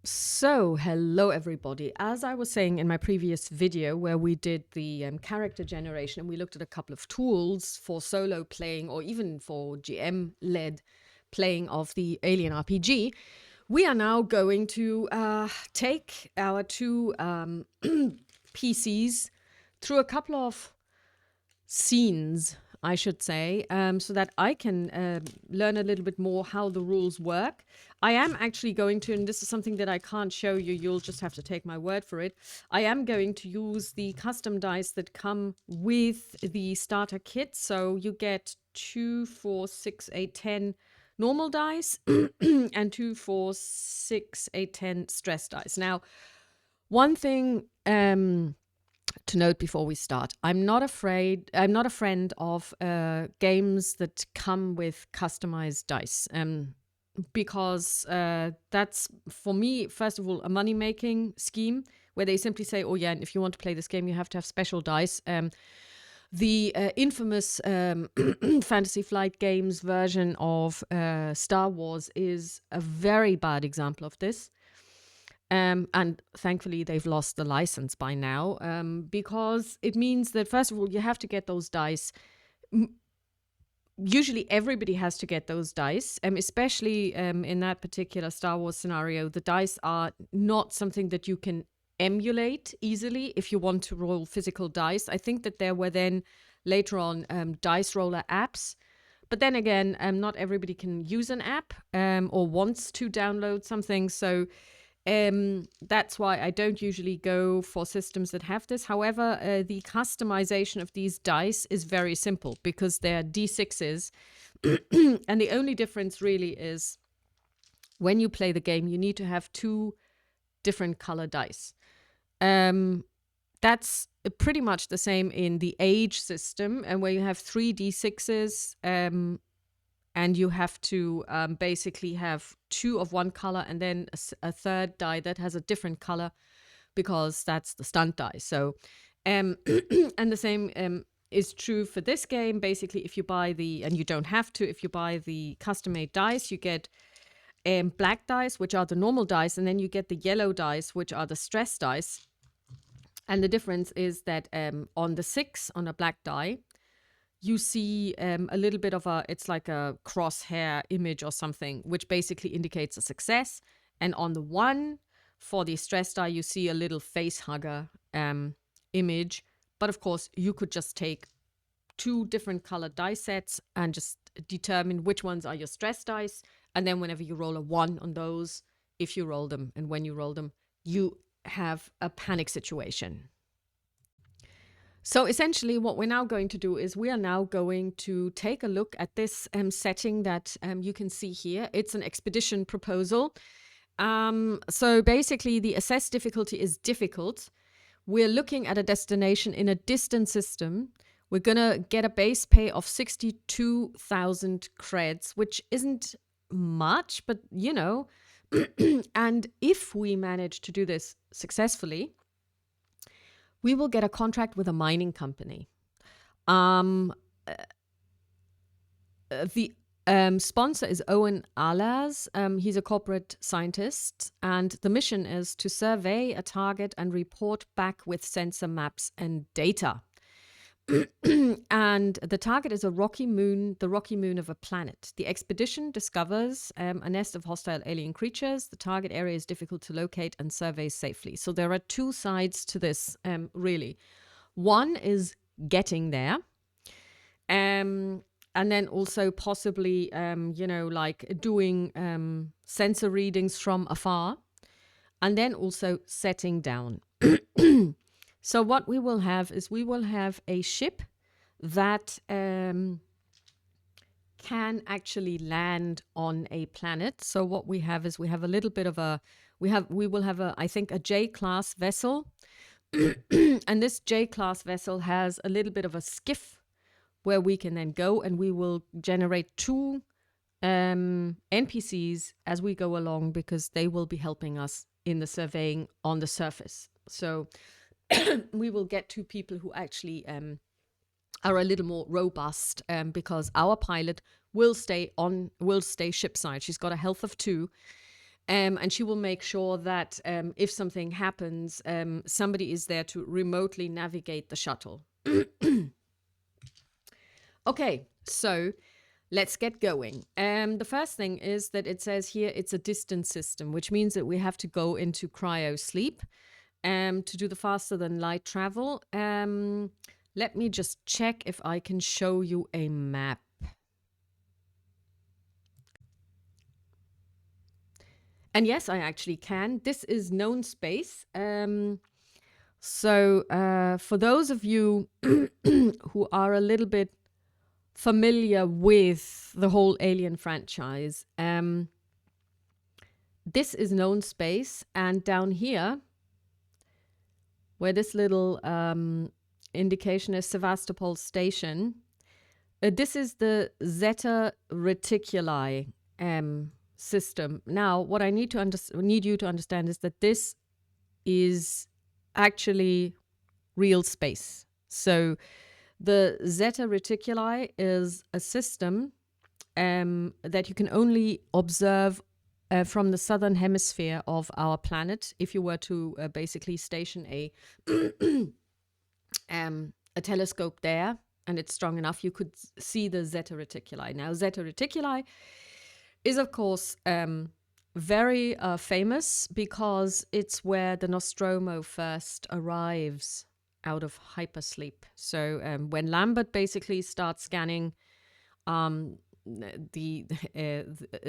So, hello everybody. As I was saying in my previous video where we did the character generation and we looked at a couple of tools for solo playing or even for GM-led playing of the Alien RPG, we are now going to take our two PCs through a couple of scenes, I should say, so that I can learn a little bit more how the rules work. I am actually going to, and this is something that I can't show you, you'll just have to take my word for it. I am going to use the custom dice that come with the starter kit. So you get 2, 4, 6, 8, 10 normal dice and 2, 4, 6, 8, 10 stress dice. Now, one thing to note before we start, I'm not a friend of games that come with customized dice, because that's, for me, first of all, a money-making scheme where they simply say, oh yeah, and if you want to play this game, you have to have special dice. The infamous Fantasy Flight Games version of Star Wars is a very bad example of this. And thankfully, they've lost the license by now, because it means that, first of all, you have to get those dice. Usually, everybody has to get those dice, especially in that particular Star Wars scenario. The dice are not something that you can emulate easily if you want to roll physical dice. I think that there were then later on dice roller apps. But then again, not everybody can use an app or wants to download something. So that's why I don't usually go for systems that have this. However, the customization of these dice is very simple because they're D6s. And the only difference really is when you play the game, you need to have 2 different color dice. That's pretty much the same in the age system, and where you have 3 D6s, and you have to basically have 2 of one color and then a third die that has a different color because that's the stunt die. So, and the same is true for this game. Basically, if you buy and you don't have to, if you buy the custom-made dice, you get black dice, which are the normal dice, and then you get the yellow dice, which are the stress dice. And the difference is that on the 6, on a black die, you see a little bit of it's like a crosshair image or something, which basically indicates a success. And on the 1, for the stress die, you see a little face hugger image. But of course, you could just take 2 different colored die sets and just determine which ones are your stress dice. And then whenever you roll a 1 on those, if you roll them and when you roll them, you have a panic situation. So essentially what we're now going to do is we are now going to take a look at this setting that you can see here. It's an expedition proposal. So basically the assessed difficulty is difficult. We're looking at a destination in a distant system. We're going to get a base pay of 62,000 creds, which isn't much, but you know, and if we manage to do this successfully, we will get a contract with a mining company. The sponsor is Owen Ahlers. He's a corporate scientist, and the mission is to survey a target and report back with sensor maps and data. And the target is the rocky moon of a planet. The expedition discovers a nest of hostile alien creatures. The target area is difficult to locate and survey safely. So there are 2 sides to this, really. One is getting there, and then also possibly, like doing sensor readings from afar, and then also setting down. So what we will have is we will have a ship that can actually land on a planet. So what we have is we have a little bit of we will have I think a J-class vessel. And this J-class vessel has a little bit of a skiff where we can then go, and we will generate 2 NPCs as we go along because they will be helping us in the surveying on the surface. So we will get 2 people who actually are a little more robust, because our pilot will stay shipside. She's got a health of 2, And she will make sure that if something happens, somebody is there to remotely navigate the shuttle. Okay, so let's get going. The first thing is that it says here it's a distance system, which means that we have to go into cryo sleep to do the faster than light travel. Let me just check if I can show you a map. And yes, I actually can. This is known space. So for those of you who are a little bit familiar with the whole Alien franchise, this is known space. And down here, where this little indication is Sevastopol Station, this is the Zeta Reticuli system. Now, what I need you to understand is that this is actually real space. So the Zeta Reticuli is a system that you can only observe from the southern hemisphere of our planet. If you were to basically station a telescope there, and it's strong enough, you could see the Zeta Reticuli. Now, Zeta Reticuli is, of course, very famous because it's where the Nostromo first arrives out of hypersleep. So when Lambert basically starts scanning the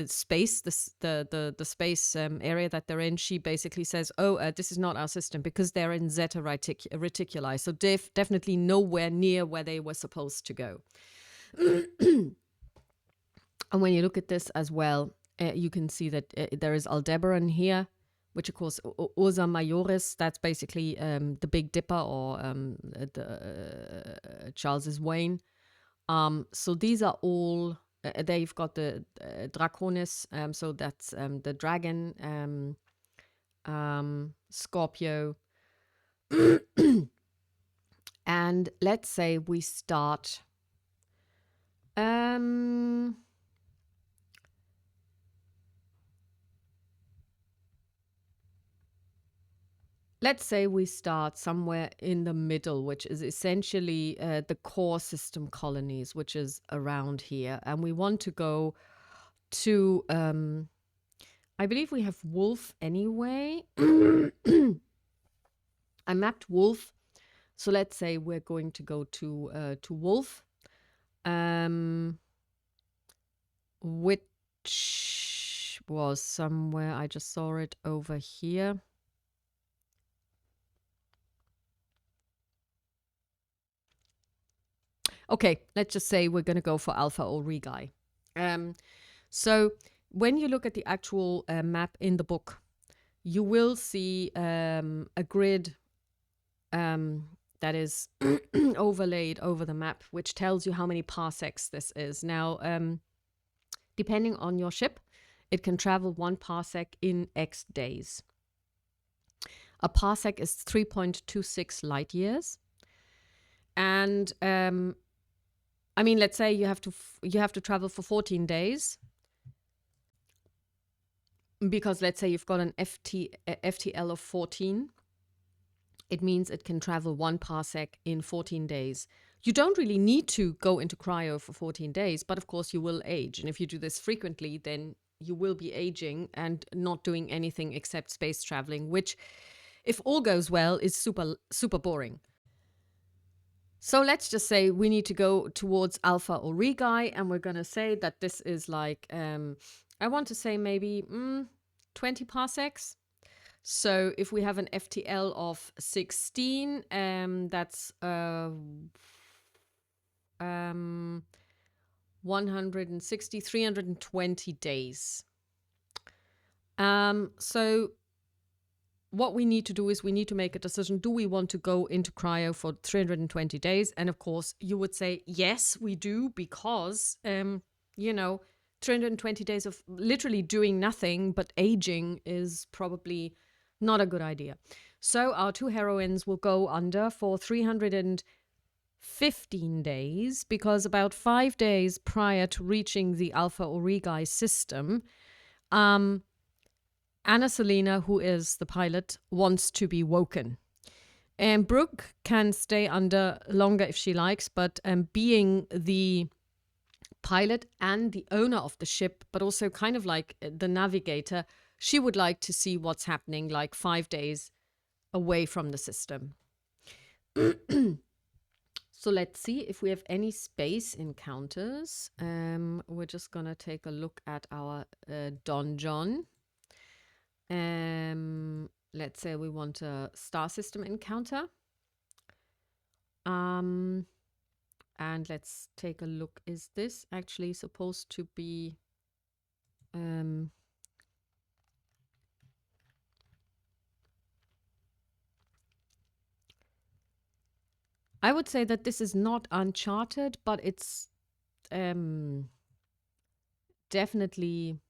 space, the space area that they're in, she basically says, "Oh, this is not our system," because they're in Zeta Reticuli, so definitely nowhere near where they were supposed to go. And when you look at this as well, you can see that there is Aldebaran here, which of course Ursa Majoris, that's basically the Big Dipper, or Charles's Wain. So these are all, they've got the Draconis, so that's the dragon, Scorpio. And let's say we start let's say we start somewhere in the middle, which is essentially the core system colonies, which is around here. And we want to go to, I believe we have Wolf anyway. I mapped Wolf. So let's say we're going to go to Wolf, which was somewhere, I just saw it over here. Okay, let's just say we're going to go for Alpha Aurigae. So when you look at the actual map in the book, you will see a grid that is overlaid over the map, which tells you how many parsecs this is. Now, depending on your ship, it can travel 1 parsec in X days. A parsec is 3.26 light years. And I mean, let's say you have to travel for 14 days, because let's say you've got an FTL of 14. It means it can travel 1 parsec in 14 days. You don't really need to go into cryo for 14 days, but of course you will age. And if you do this frequently, then you will be aging and not doing anything except space traveling, which, if all goes well, is super, super boring. So let's just say we need to go towards Alpha Aurigae, and we're going to say that this is like, I want to say maybe 20 parsecs. So if we have an FTL of 16, that's 160, 320 days. So what we need to do is we need to make a decision. Do we want to go into cryo for 320 days? And of course, you would say, yes, we do, because, 320 days of literally doing nothing but aging is probably not a good idea. So our 2 heroines will go under for 315 days, because about 5 days prior to reaching the Alpha Aurigae system, Anna Selena, who is the pilot, wants to be woken. And Brooke can stay under longer if she likes, but being the pilot and the owner of the ship, but also kind of like the navigator, she would like to see what's happening like 5 days away from the system. So let's see if we have any space encounters. We're just going to take a look at our donjon. Let's say we want a star system encounter. And let's take a look. Is this actually supposed to be... I would say that this is not Uncharted, but it's definitely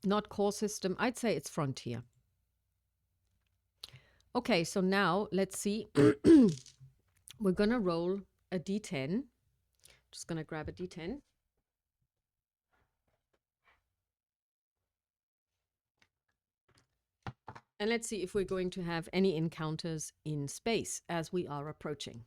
not core system. I'd say it's Frontier. Okay, so now let's see. We're going to roll a d10. Just going to grab a d10. And let's see if we're going to have any encounters in space as we are approaching.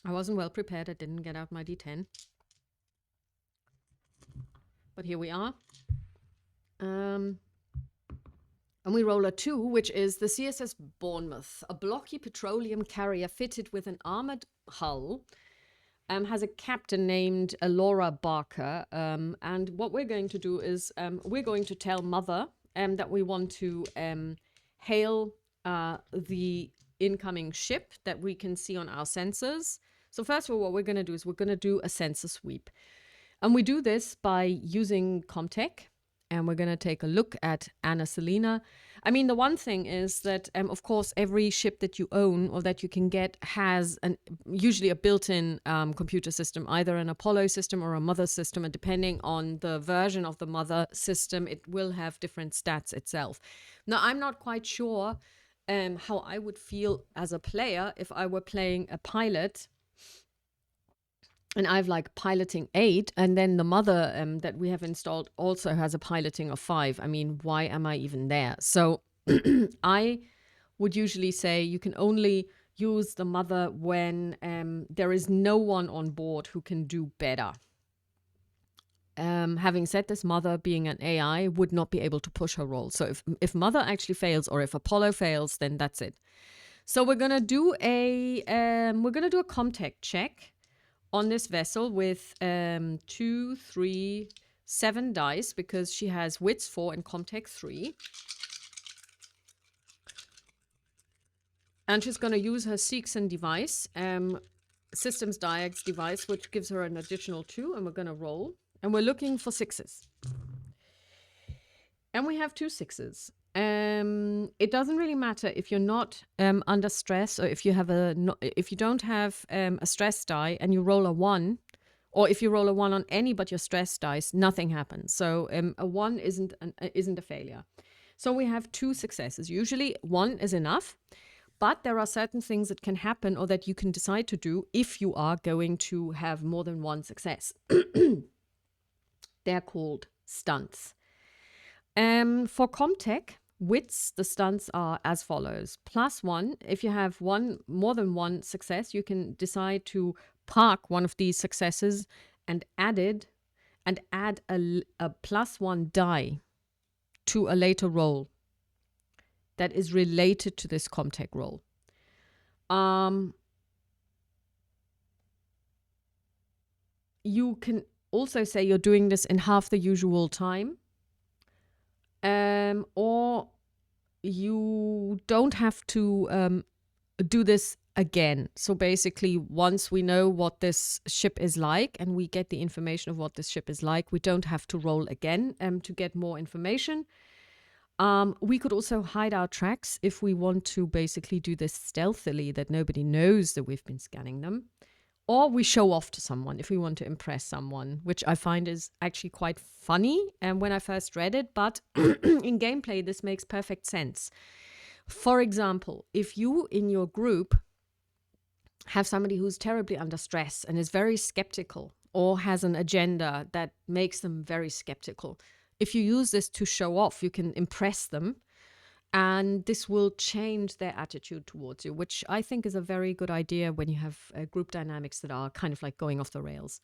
I wasn't well prepared. I didn't get out my d10. But here we are. And we roll a 2, which is the CSS Bournemouth, a blocky petroleum carrier fitted with an armored hull, has a captain named Laura Barker. And what we're going to do is we're going to tell Mother that we want to hail the incoming ship that we can see on our sensors. So first of all, what we're going to do is we're going to do a sensor sweep. And we do this by using Comtech. And we're going to take a look at Anna Selena. I mean, the one thing is that, of course, every ship that you own or that you can get has usually a built-in computer system, either an Apollo system or a Mother system. And depending on the version of the Mother system, it will have different stats itself. Now, I'm not quite sure how I would feel as a player if I were playing a pilot and I've like piloting 8, and then the Mother that we have installed also has a piloting of 5. I mean, why am I even there? So I would usually say you can only use the Mother when there is no one on board who can do better. Having said this, Mother, being an AI, would not be able to push her role. So if Mother actually fails, or if Apollo fails, then that's it. So we're gonna do a Comtech check on this vessel with 2, 3, 7 dice, because she has wits 4 and Comtech 3. And she's going to use her Seegson device, systems diags device, which gives her an additional 2, and we're going to roll. And we're looking for 6s. And we have 2 6s. It doesn't really matter if you're not under stress, or if you have if you don't have a stress die and you roll a 1, or if you roll a 1 on any but your stress dice, nothing happens. So a 1 isn't a failure. So we have 2 successes. Usually 1 is enough, but there are certain things that can happen or that you can decide to do if you are going to have more than 1 success. They're called stunts. For Comtech wits, the stunts are as follows. +1, if you have more than one success, you can decide to park one of these successes and add a +1 die to a later roll that is related to this Comtech roll. You can also say you're doing this in half the usual time. Or you don't have to do this again. So basically, once we know what this ship is like and we get the information of what this ship is like, we don't have to roll again to get more information. We could also hide our tracks if we want to basically do this stealthily, that nobody knows that we've been scanning them. or we show off to someone if we want to impress someone, which I find is actually quite funny when I first read it, but in gameplay, this makes perfect sense. For example, if you in your group have somebody who's terribly under stress and is very skeptical or has an agenda that makes them very skeptical, if you use this to show off, you can impress them. And this will change their attitude towards you, which I think is a very good idea when you have group dynamics that are kind of like going off the rails.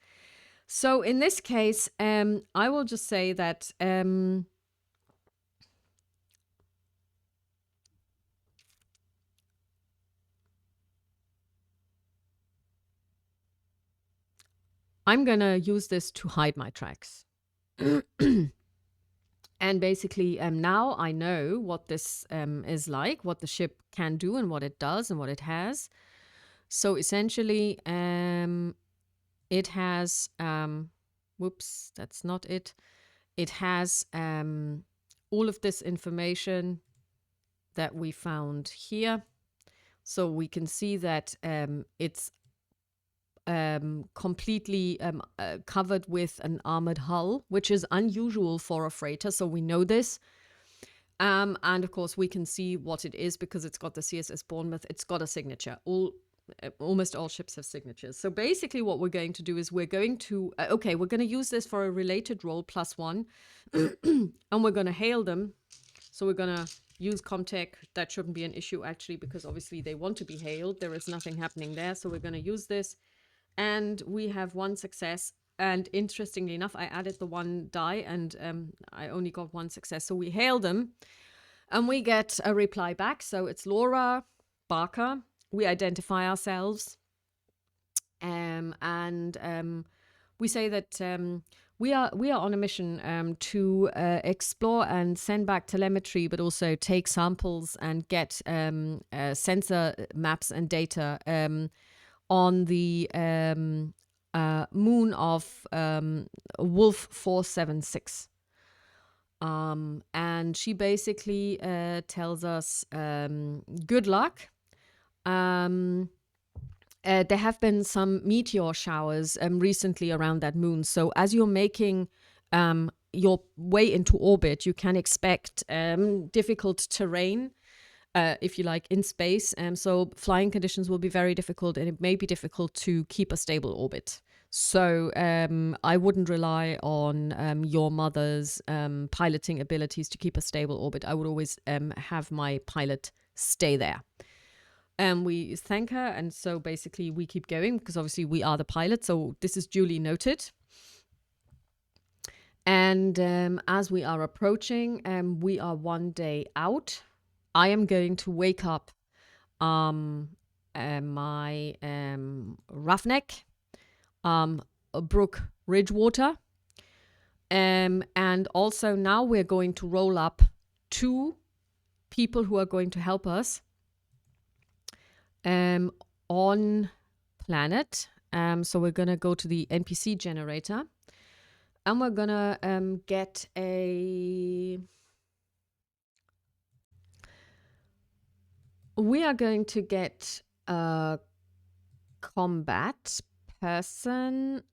So in this case, I will just say that I'm going to use this to hide my tracks. And basically, now I know what this is like, what the ship can do and what it does and what it has. So essentially, it has, whoops, that's not it. It has all of this information that we found here. So we can see that it's completely covered with an armored hull, which is unusual for a freighter. So we know this. And of course, we can see what it is because it's got the CSS Bournemouth. It's got a signature. Almost all ships have signatures. So basically what we're going to do is we're going to, we're going to use this for a related role +1. And we're going to hail them. So we're going to use Comtech. That shouldn't be an issue, actually, because obviously they want to be hailed. There is nothing happening there. So we're going to use this. And we have 1 success. And interestingly enough, I added the 1 die and I only got 1 success. So we hail them and we get a reply back. So it's Laura Barker. We identify ourselves. And we say that we are on a mission to explore and send back telemetry, but also take samples and get sensor maps and data on the moon of Wolf 476. And she basically tells us good luck. There have been some meteor showers recently around that moon. So as you're making your way into orbit, you can expect difficult terrain, if you like, in space. So flying conditions will be very difficult, and it may be difficult to keep a stable orbit. So I wouldn't rely on your mother's piloting abilities to keep a stable orbit. I would always have my pilot stay there. We thank her, and so basically we keep going because obviously we are the pilot. So this is duly noted. And as we are approaching, we are 1 day out. I am going to wake up my roughneck, Brooke Ridgewater. And also now we're going to roll up 2 people who are going to help us on planet. So we're going to go to the NPC generator and we're going to get a... We are going to get a combat person.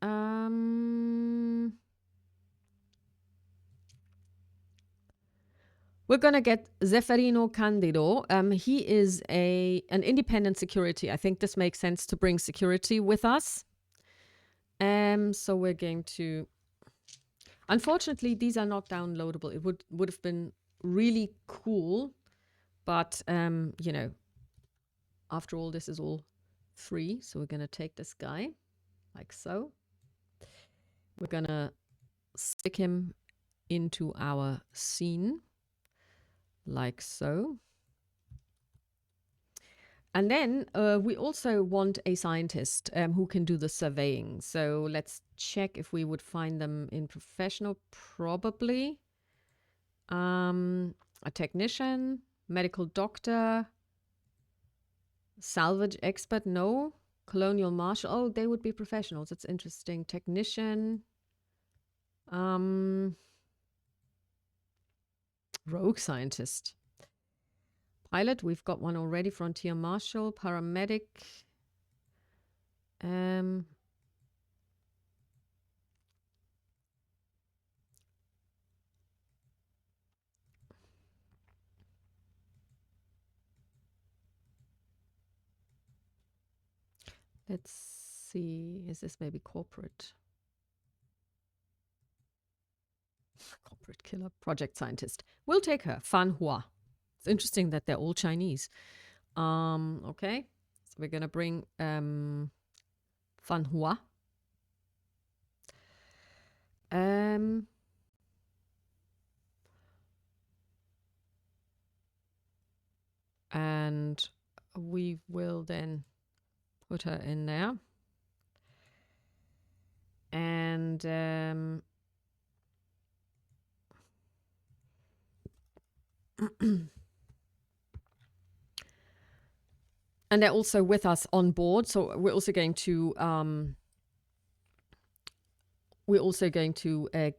We're going to get Zeferino Candido. He is an independent security. I think this makes sense to bring security with us. So we're going to... Unfortunately, these are not downloadable. It would have been really cool. But, you know, after all, this is all free. So we're going to take this guy like so. We're going to stick him into our scene like so. And then we also want a scientist who can do the surveying. So let's check if we would find them in professional, probably. A technician. Medical doctor, salvage expert, no. Colonial marshal, oh, they would be professionals. It's interesting. Technician, rogue scientist. Pilot, we've got one already. Frontier marshal, paramedic. Um, let's see. Is this maybe corporate? Corporate killer, project scientist. We'll take her. Fan Hua. It's interesting that they're all Chinese. Okay. So we're gonna bring Fan Hua. And we will then put her in there. And and they're also with us on board. So we're also going to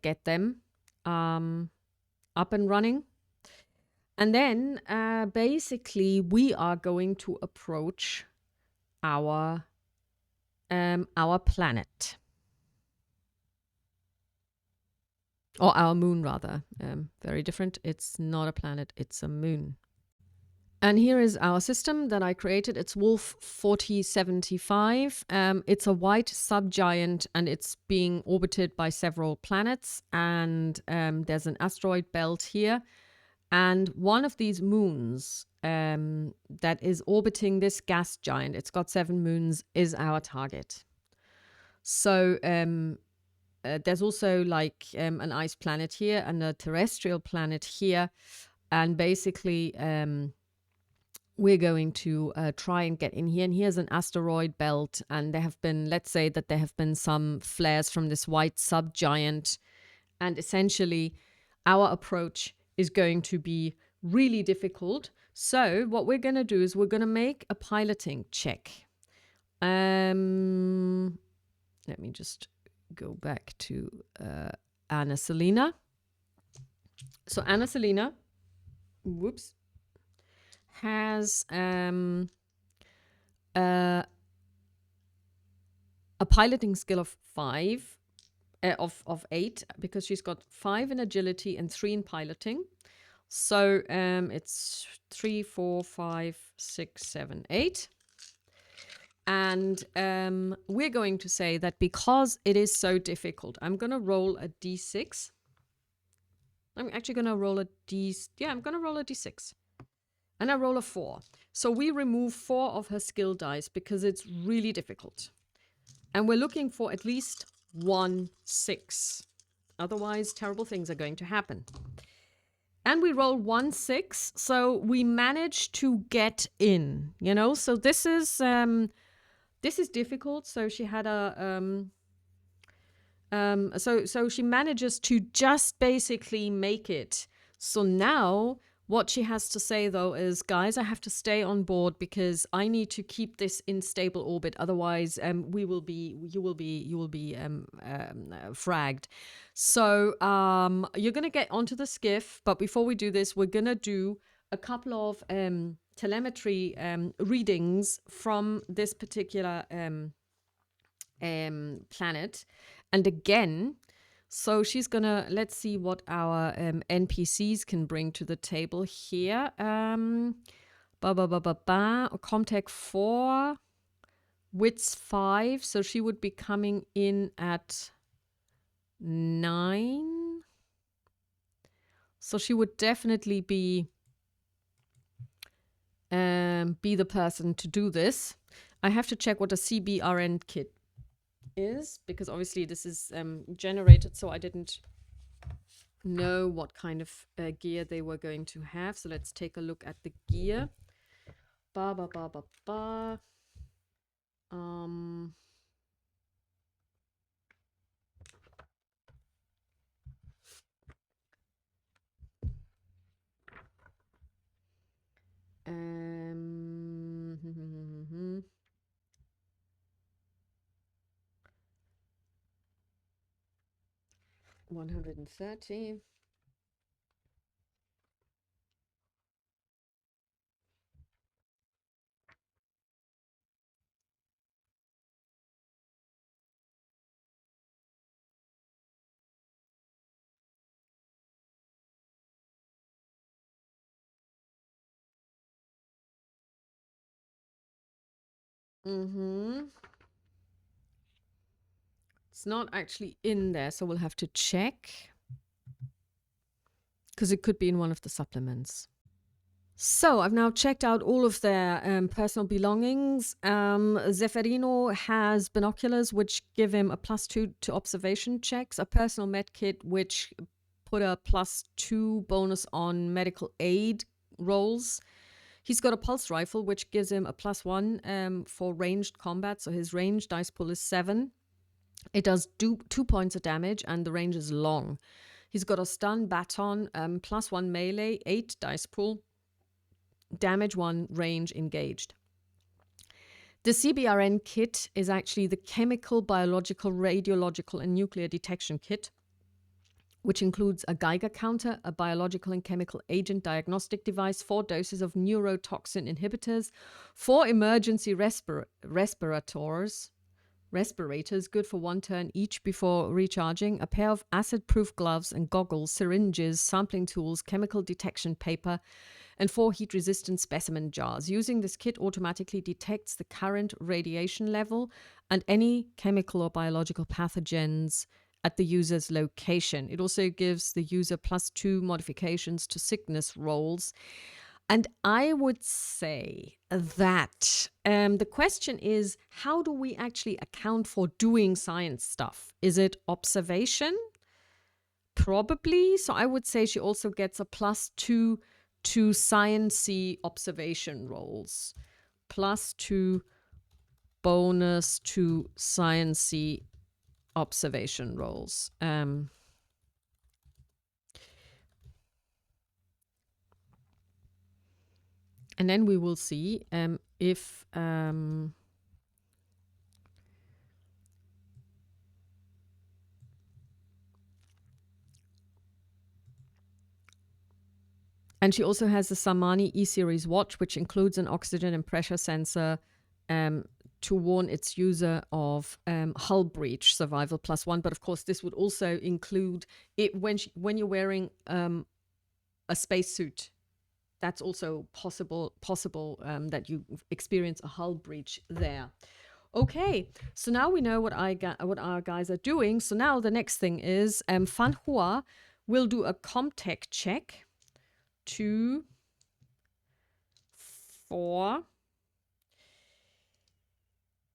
get them up and running. And then basically we are going to approach our planet. Or our moon, rather. Very different. It's not a planet, it's a moon. And here is our system that I created. It's Wolf 4075. It's a white subgiant and it's being orbited by several planets. And there's an asteroid belt here. And one of these moons that is orbiting this gas giant, it's got 7 moons, is our target. So there's also like an ice planet here and a terrestrial planet here. And basically we're going to try and get in here. And here's an asteroid belt. And there have been, let's say that there have been some flares from this white subgiant. And essentially our approach is going to be really difficult. So what we're going to do is we're going to make a piloting check. Let me just go back to Anna Selena. So Anna Selena, whoops, has a piloting skill of 5, of 8, because she's got 5 in agility and 3 in piloting. So it's 3, 4, 5, 6, 7, 8. And we're going to say that because it is so difficult, I'm going to roll a d6. I'm actually going to roll a I'm going to roll a d6. And I roll a 4. So we remove 4 of her skill dice because it's really difficult. And we're looking for at least 1 6. Otherwise, terrible things are going to happen. And we roll 1 6. So we manage to get in, you know. So this is difficult. So she had a so she manages to just basically make it. So now what she has to say though is, guys, I have to stay on board because I need to keep this in stable orbit. Otherwise, you will be fragged. So you're gonna get onto the skiff, but before we do this, we're gonna do a couple of telemetry readings from this particular planet. And again, so she's gonna, let's see what our NPCs can bring to the table here. Comtech 4, wits 5, so she would be coming in at 9. So she would definitely be the person to do this. I have to check what a CBRN kit is, because obviously this is generated, so I didn't know what kind of gear they were going to have. So let's take a look at the gear. $130. It's not actually in there, so we'll have to check. Because it could be in one of the supplements. So I've now checked out all of their personal belongings. Zefferino has binoculars, which give him a +2 to observation checks, a personal med kit, which put a +2 bonus on medical aid rolls. He's got a pulse rifle, which gives him a +1 for ranged combat. So his range dice pool is 7. It does 2 points of damage, and the range is long. He's got a stun baton, +1 melee, 8 dice pool, damage 1, range engaged. The CBRN kit is actually the chemical, biological, radiological, and nuclear detection kit, which includes a Geiger counter, a biological and chemical agent diagnostic device, 4 doses of neurotoxin inhibitors, 4 emergency respirators, good for 1 turn each before recharging, a pair of acid-proof gloves and goggles, syringes, sampling tools, chemical detection paper, and 4 heat-resistant specimen jars. Using this kit automatically detects the current radiation level and any chemical or biological pathogens at the user's location. It also gives the user +2 modifications to sickness rolls. And I would say that the question is, how do we actually account for doing science stuff? Is it observation? Probably. So I would say she also gets a +2 to science-y observation rolls. +2 bonus to science-y observation rolls. And then we will see if and she also has the Samani E-Series watch, which includes an oxygen and pressure sensor to warn its user of hull breach survival +1. But of course, this would also include it when you're wearing a spacesuit. That's also possible that you experience a hull breach there. Okay, so now we know what our guys are doing. So now the next thing is Fan Hua will do a Comtech check. 2, 4,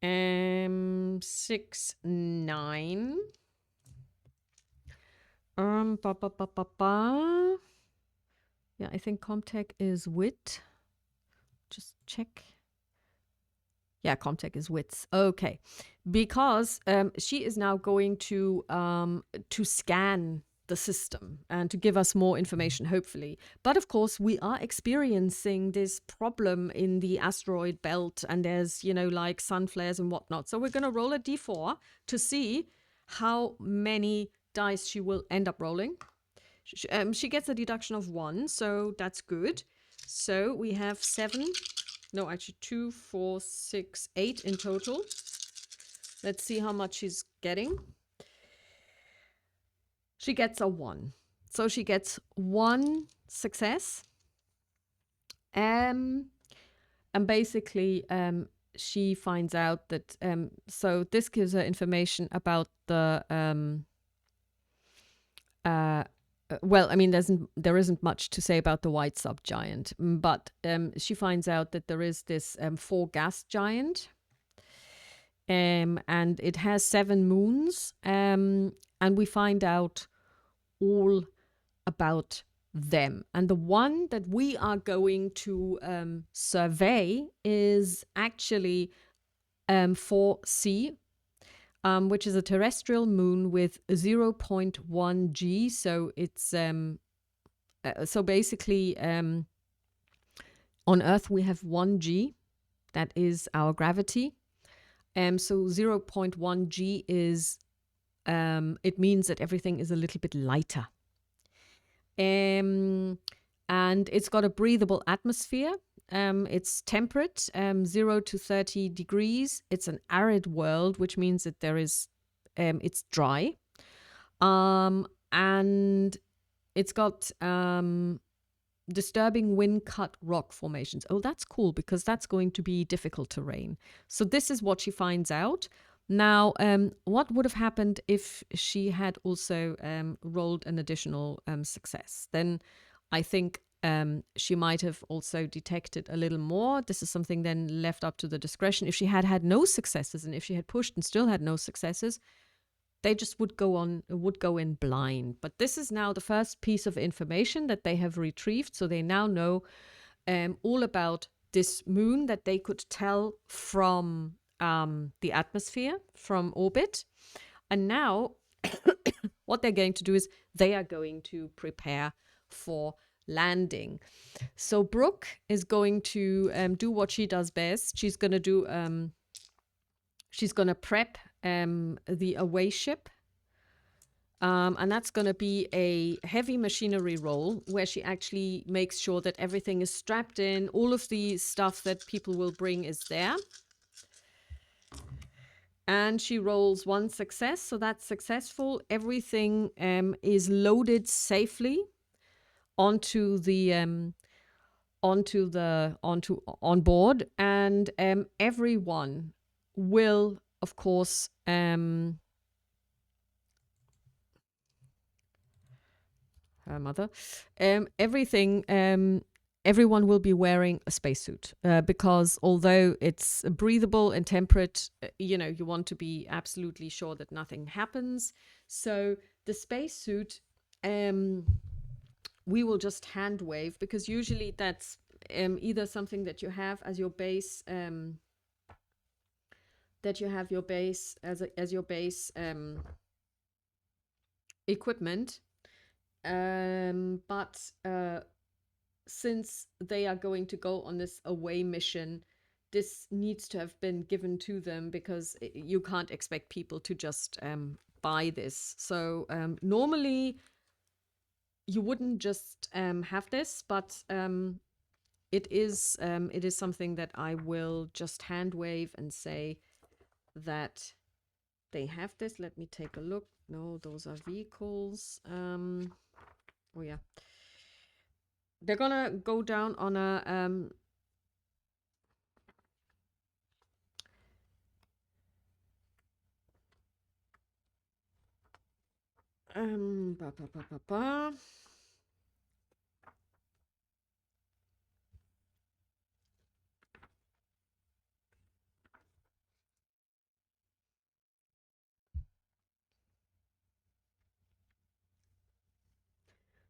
6, 9. Yeah, I think Comtech is wit. Just check. Yeah, Comtech is wits. Okay, because she is now going to scan the system and to give us more information, hopefully. But of course, we are experiencing this problem in the asteroid belt, and there's, like sun flares and whatnot. So we're going to roll a d4 to see how many dice she will end up rolling. She gets a deduction of 1, so that's good. So we have 2, 4, 6, 8 in total. Let's see how much she's getting. She gets a 1. So she gets 1 success. And basically, she finds out that, so this gives her information about the, well, I mean, there isn't much to say about the white subgiant, but she finds out that there is this 4-gas giant, and it has 7 moons, and we find out all about them. And the one that we are going to survey is actually 4C, which is a terrestrial moon with 0.1 G. So it's so basically on Earth we have 1 G, that is our gravity. So 0.1 G is it means that everything is a little bit lighter. And it's got a breathable atmosphere. It's temperate, 0 to 30 degrees. It's an arid world, which means that there is, it's dry. And it's got disturbing wind-cut rock formations. Oh, that's cool, because that's going to be difficult terrain. So this is what she finds out. Now, what would have happened if she had also rolled an additional success? Then I think she might have also detected a little more. This is something then left up to the discretion. If she had had no successes, and if she had pushed and still had no successes, they just would go in blind. But this is now the first piece of information that they have retrieved. So they now know all about this moon that they could tell from the atmosphere, from orbit. And now what they're going to do is they are going to prepare for landing. So Brooke is going to do what she does best. She's going to do she's going to prep the away ship, and that's going to be a heavy machinery roll where she actually makes sure that everything is strapped in. All of the stuff that people will bring is there. And she rolls 1 success, so that's successful. Everything is loaded safely onto on board, and everyone will, of course, her mother, everyone will be wearing a spacesuit, because although it's breathable and temperate, you want to be absolutely sure that nothing happens. So the spacesuit, we will just hand wave, because usually that's either something that you have as your base, that you have your base as your base equipment, but since they are going to go on this away mission, this needs to have been given to them, because you can't expect people to just buy this. So normally you wouldn't just have this, but it is something that I will just hand wave and say that they have this. Let me take a look. No, those are vehicles. Oh yeah, they're gonna go down on a ba, ba, ba, ba, ba.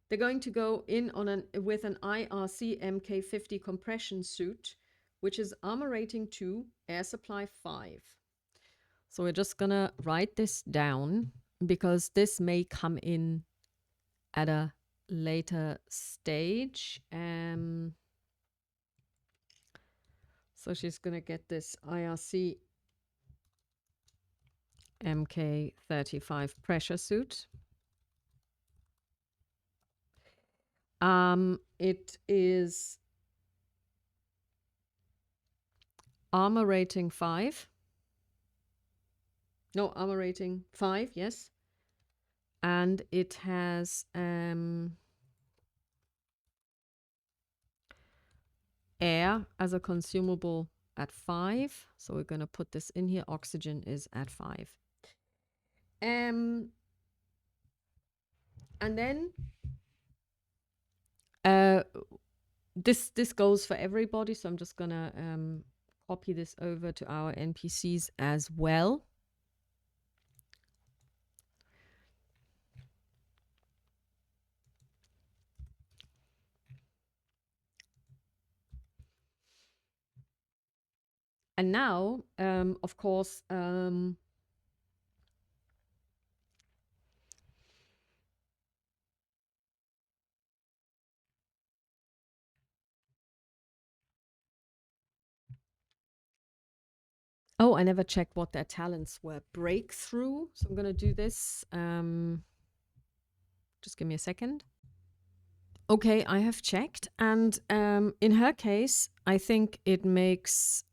They're going to go in on with an IRC MK50 compression suit, which is armor rating 2, air supply 5. So we're just gonna write this down, because this may come in at a later stage. So she's gonna get this IRC MK35 pressure suit. It is armor rating 5. No, armor rating 5, yes. And it has air as a consumable at 5. So we're going to put this in here. Oxygen is at 5. And then this goes for everybody. So I'm just going to copy this over to our NPCs as well. And now, of course, oh, I never checked what their talents were. Breakthrough. So I'm going to do this. Just give me a second. Okay, I have checked. And in her case, I think it makes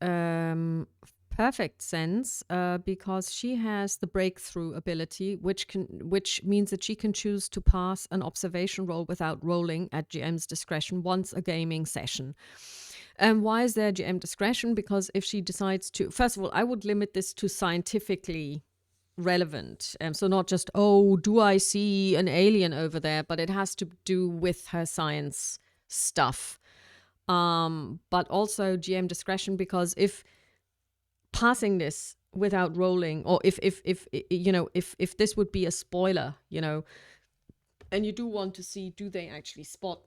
perfect sense because she has the breakthrough ability, which means that she can choose to pass an observation roll without rolling at GM's discretion once a gaming session. And why is there GM discretion? Because if she decides to, first of all, I would limit this to scientifically relevant. So not just, oh, do I see an alien over there? But it has to do with her science stuff. But also GM discretion, because if passing this without rolling, or if this would be a spoiler, and you do want to see, do they actually spot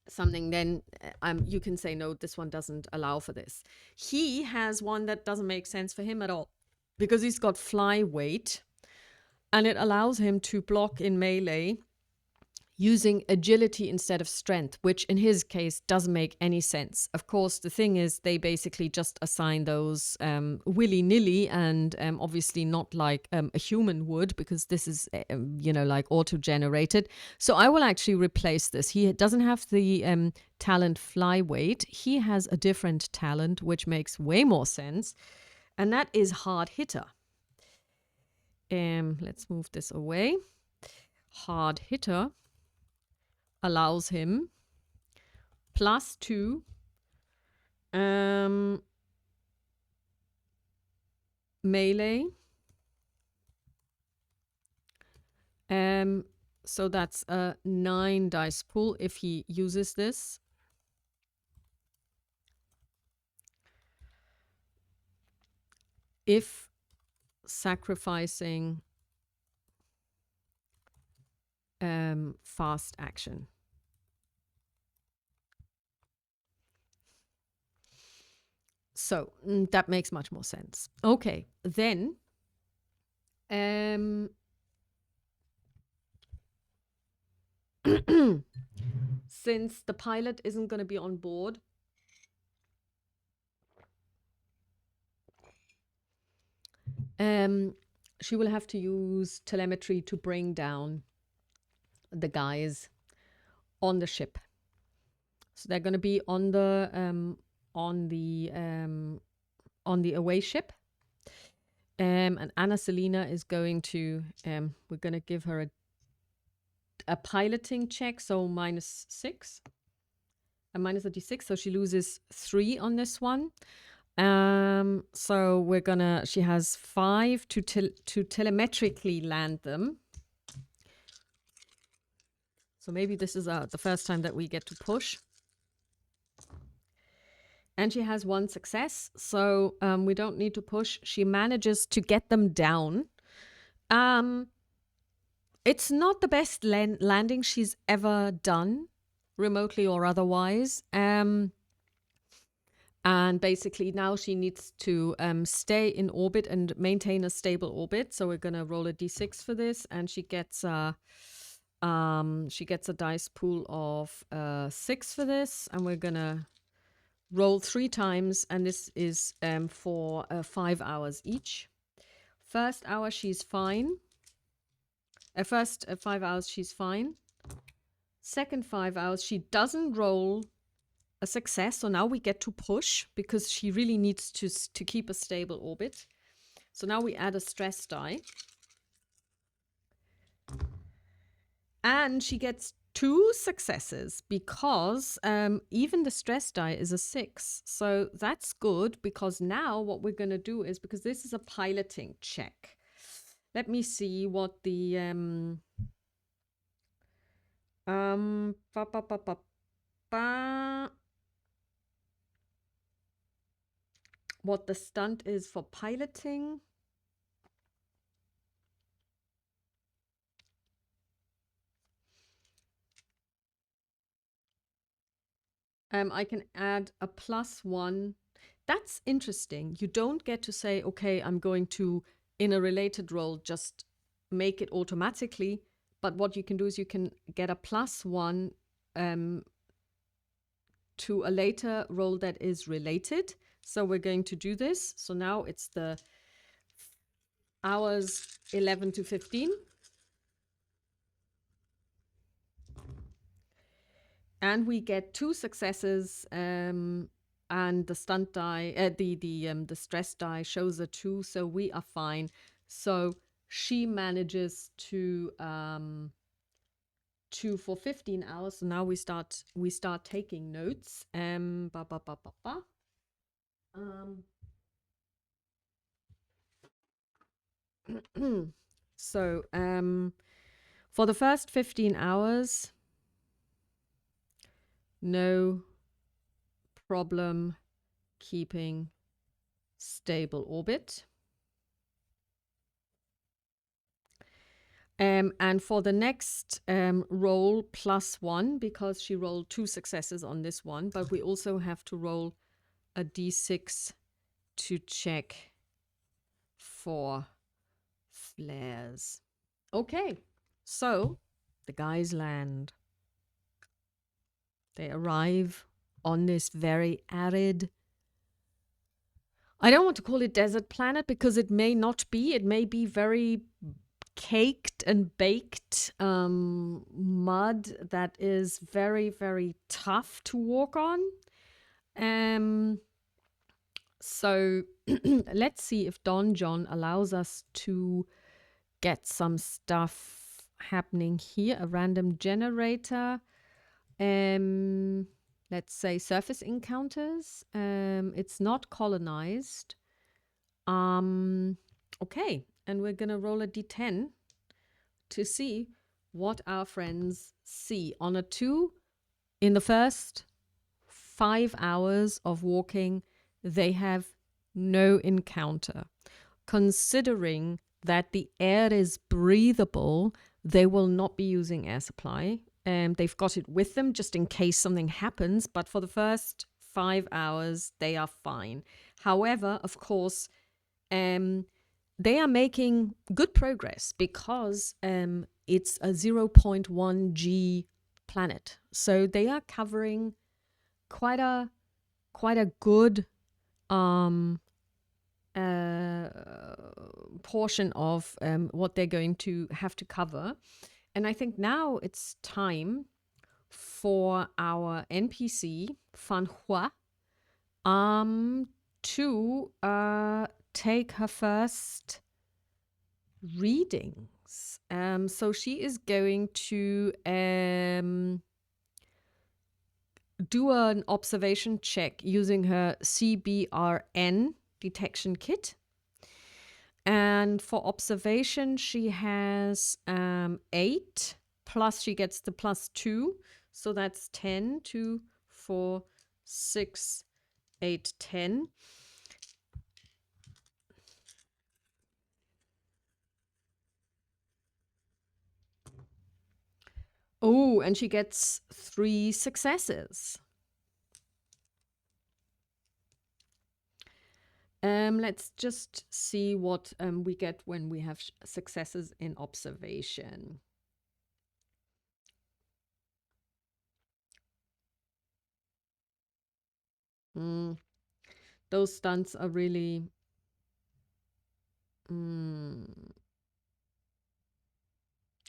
something, then you can say, no, this one doesn't allow for this. He has one that doesn't make sense for him at all, because he's got fly weight, and it allows him to block in melee using agility instead of strength, which in his case doesn't make any sense. Of course, the thing is, they basically just assign those willy-nilly, and obviously not like a human would, because this is, like auto-generated. So I will actually replace this. He doesn't have the talent fly weight. He has a different talent, which makes way more sense, and that is hard hitter. Let's move this away. Hard hitter allows him +2 melee. So that's a 9 dice pool if he uses this. If sacrificing fast action. So that makes much more sense. Okay, then since the pilot isn't going to be on board, she will have to use telemetry to bring down the guys on the ship. So they're going to be on the away ship. And Anna Selina is going to, we're going to give her a piloting check, so -6, a -36, so she loses 3 on this one. So we're gonna, she has 5 to telemetrically land them. So maybe this is the first time that we get to push. And she has 1 success, so we don't need to push. She manages to get them down. It's not the best landing she's ever done, remotely or otherwise. And basically now she needs to stay in orbit and maintain a stable orbit. So we're going to roll a d6 for this, and she gets a dice pool of 6 for this, and we're going to roll 3 times, and this is for 5 hours each. First hour, she's fine. First 5 hours, she's fine. Second 5 hours, she doesn't roll a success, so now we get to push, because she really needs to keep a stable orbit. So now we add a stress die. And she gets 2 successes, because even the stress die is a 6. So that's good, because now what we're going to do is, because this is a piloting check. Let me see what the what the stunt is for piloting. I can add a +1. That's interesting. You don't get to say, okay, I'm going to, in a related role, just make it automatically. But what you can do is you can get a +1 to a later role that is related. So we're going to do this. So now it's the hours 11 to 15. And we get 2 successes and the stunt die, the stress die shows a 2, so we are fine. So she manages to for 15 hours. So now we start taking notes. Ba, ba, ba, ba, ba. So for the first 15 hours, no problem keeping stable orbit. And for the next roll +1, because she rolled 2 successes on this one, but we also have to roll a d6 to check for flares. Okay, so the guys land. They arrive on this very arid, I don't want to call it desert planet because it may not be. It may be very caked and baked mud that is very, very tough to walk on. So let's see if Don John allows us to get some stuff happening here. A random generator. Let's say surface encounters. It's not colonized. Okay, and we're gonna roll a d10 to see what our friends see. On a 2, in the first 5 hours of walking, they have no encounter. Considering that the air is breathable, they will not be using air supply. They've got it with them just in case something happens, but for the first 5 hours, they are fine. However, of course, they are making good progress because it's a 0.1 G planet. So they are covering quite a good portion of what they're going to have to cover. And I think now it's time for our NPC, Fan Hua, to take her first readings. So she is going to do an observation check using her CBRN detection kit. And for observation, she has 8, plus she gets the +2. So that's 10, 2, 4, 6, 8, 10. Oh, and she gets 3 successes. Let's just see what we get when we have successes in observation. Those stunts are really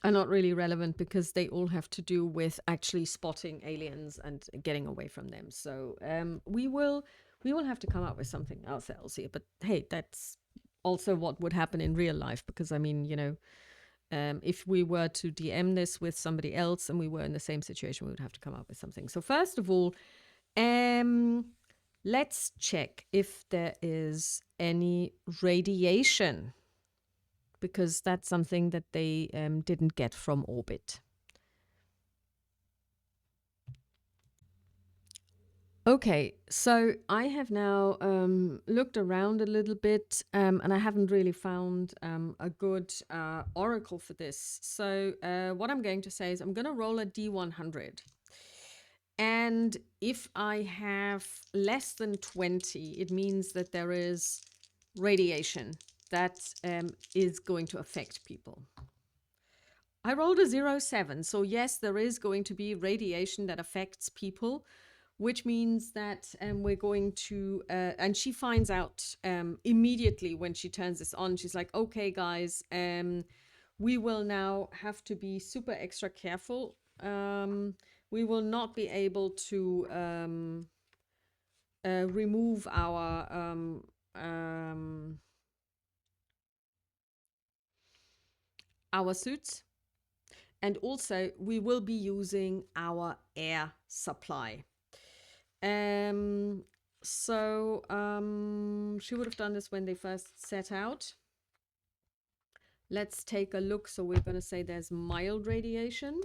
are not really relevant because they all have to do with actually spotting aliens and getting away from them. So we will have to come up with something ourselves here. But hey, that's also what would happen in real life, because I mean, you know, if we were to DM this with somebody else and we were in the same situation, we would have to come up with something. So first of all, let's check if there is any radiation, because that's something that they didn't get from orbit. Okay, so I have now looked around a little bit and I haven't really found a good oracle for this. So what I'm going to say is I'm going to roll a D100. And if I have less than 20, it means that there is radiation that is going to affect people. I rolled a 0.7, so yes, there is going to be radiation that affects people, which means that we're going to, and she finds out immediately when she turns this on. She's like, okay, guys, we will now have to be super extra careful. We will not be able to remove our suits. And also, we will be using our air supply. So she would have done this when they first set out. Let's take a look. So we're going to say there's mild radiation.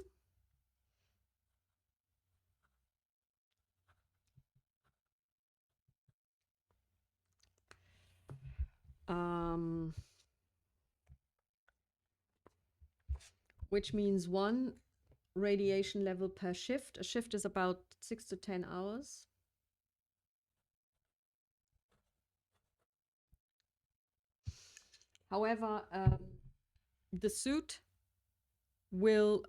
Which means 1 radiation level per shift. A shift is about 6 to 10 hours. However, the suit will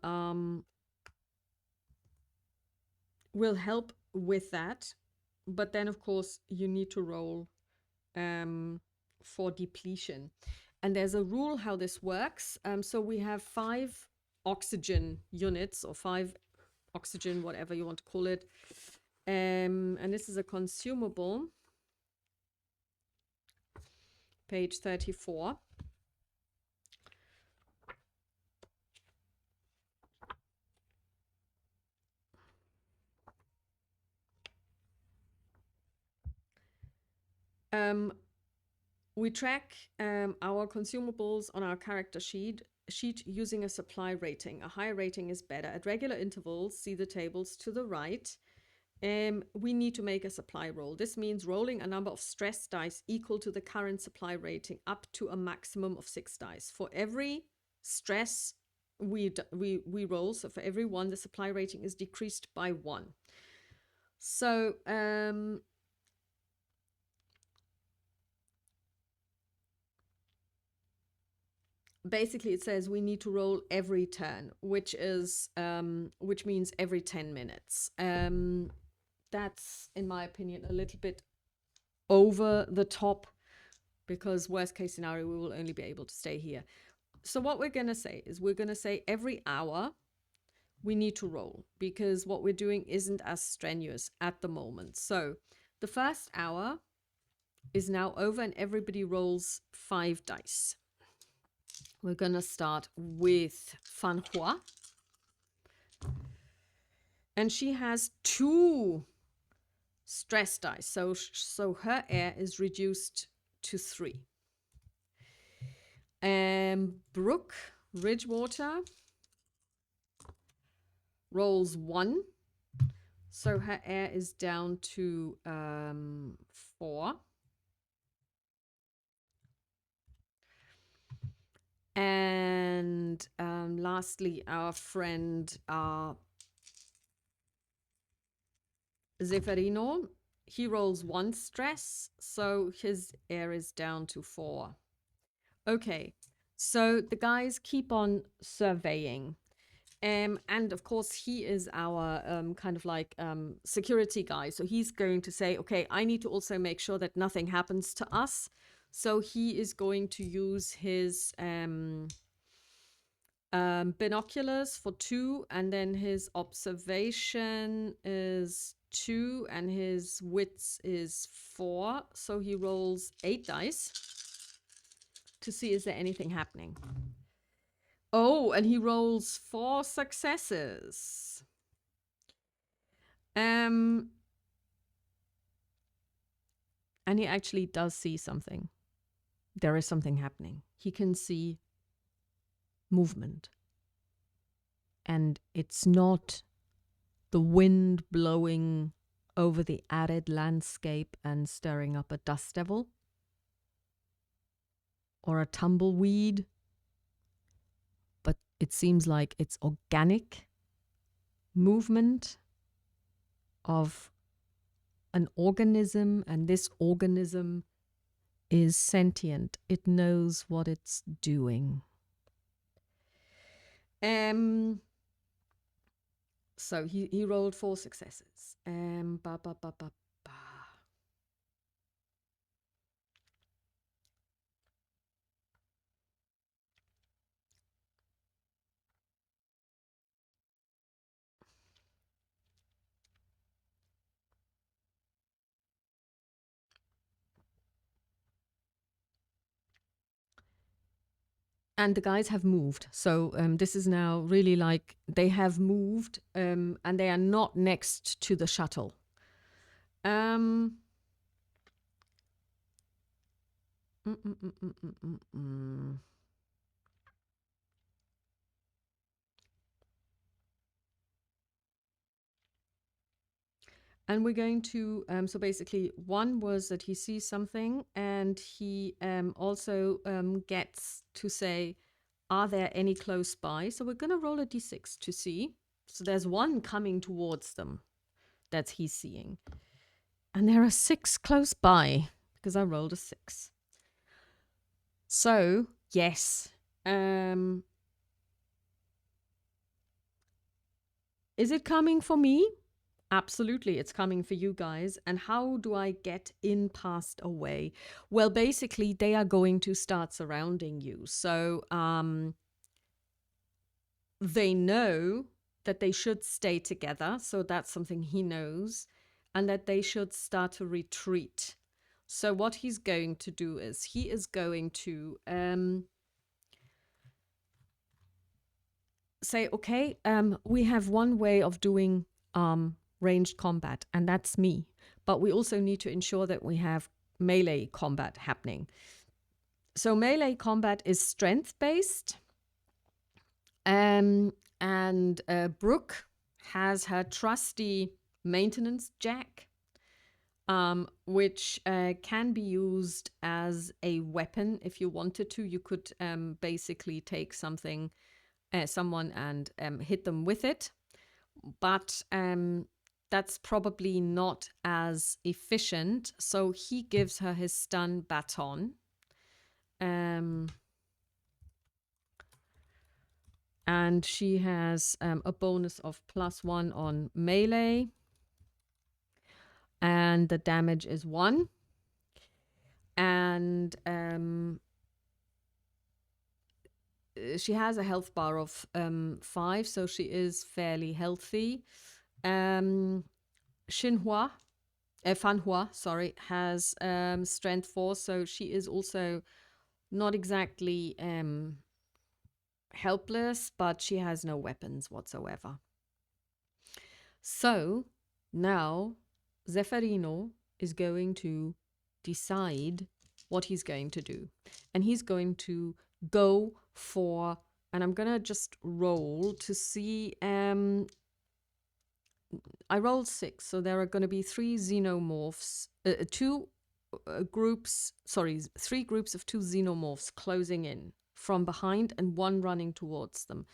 help with that, but then of course you need to roll for depletion. And there's a rule how this works. So we have 5 oxygen units, or 5 oxygen, whatever you want to call it. And this is a consumable. Page 34. We track our consumables on our character sheet using a supply rating. A higher rating is better. At regular intervals, see the tables to the right. We need to make a supply roll. This means rolling a number of stress dice equal to the current supply rating up to a maximum of 6 dice. For every stress we roll, so for every 1, the supply rating is decreased by 1. So basically it says we need to roll every turn, which means every 10 minutes. That's, in my opinion, a little bit over the top, because worst case scenario, we will only be able to stay here. So what we're going to say is we're going to say every hour we need to roll, because what we're doing isn't as strenuous at the moment. So the first hour is now over and everybody rolls 5 dice. We're going to start with Fan Hua. And she has 2 stress dice. So her air is reduced to 3. Brooke Ridgewater rolls 1. So her air is down to 4. And lastly, our friend Zeferino, he rolls 1 stress, so his air is down to 4. Okay, so the guys keep on surveying. And of course, he is our kind of like security guy. So he's going to say, okay, I need to also make sure that nothing happens to us. So he is going to use his binoculars for 2, and then his observation is 2, and his wits is 4. So he rolls 8 dice to see is there anything happening. Oh, and he rolls 4 successes. And he actually does see something. There is something happening. He can see movement. And it's not the wind blowing over the arid landscape and stirring up a dust devil or a tumbleweed, but it seems like it's organic movement of an organism, and this organism is sentient. It knows what it's doing. So he rolled 4 successes. Ba, ba, ba, ba, ba. And the guys have moved. So this is now really like they have moved and they are not next to the shuttle. And we're going to, so basically one was that he sees something and he also gets to say, are there any close by? So we're going to roll a d6 to see. So there's one coming towards them that he's seeing. And there are 6 close by because I rolled a 6. So, yes. Is it coming for me? Absolutely, it's coming for you guys. And how do I get in past away? Well, basically, they are going to start surrounding you. So they know that they should stay together. So that's something he knows. And that they should start to retreat. So what he's going to do is he is going to say, okay, we have one way of doing ranged combat, and that's me. But we also need to ensure that we have melee combat happening. So melee combat is strength-based. And Brooke has her trusty maintenance jack, which can be used as a weapon if you wanted to. You could basically take someone and hit them with it. But that's probably not as efficient. So he gives her his stun baton. And she has a bonus of +1 on melee. And the damage is 1. And she has a health bar of 5, so she is fairly healthy. Fanhua, has strength 4, so she is also not exactly helpless, but she has no weapons whatsoever. So now Zeffirino is going to decide what he's going to do. And he's going to go for, and I'm going to just roll to see, I rolled 6, so there are going to be 3 xenomorphs, 3 groups of 2 xenomorphs closing in from behind and 1 running towards them.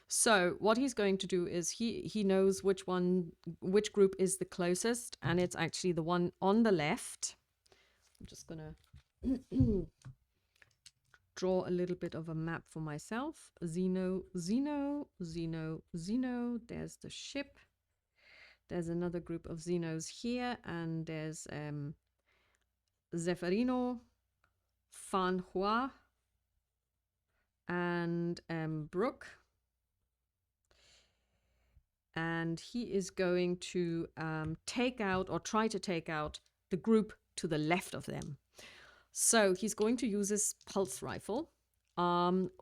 So what he's going to do is he knows which group is the closest, and it's actually the one on the left. I'm just gonna draw a little bit of a map for myself. Xeno. There's the ship. There's another group of Xenos here, and there's Zeffirino, Fanhua, and Brooke. And he is going to take out or try to take out the group to the left of them. So he's going to use his pulse rifle,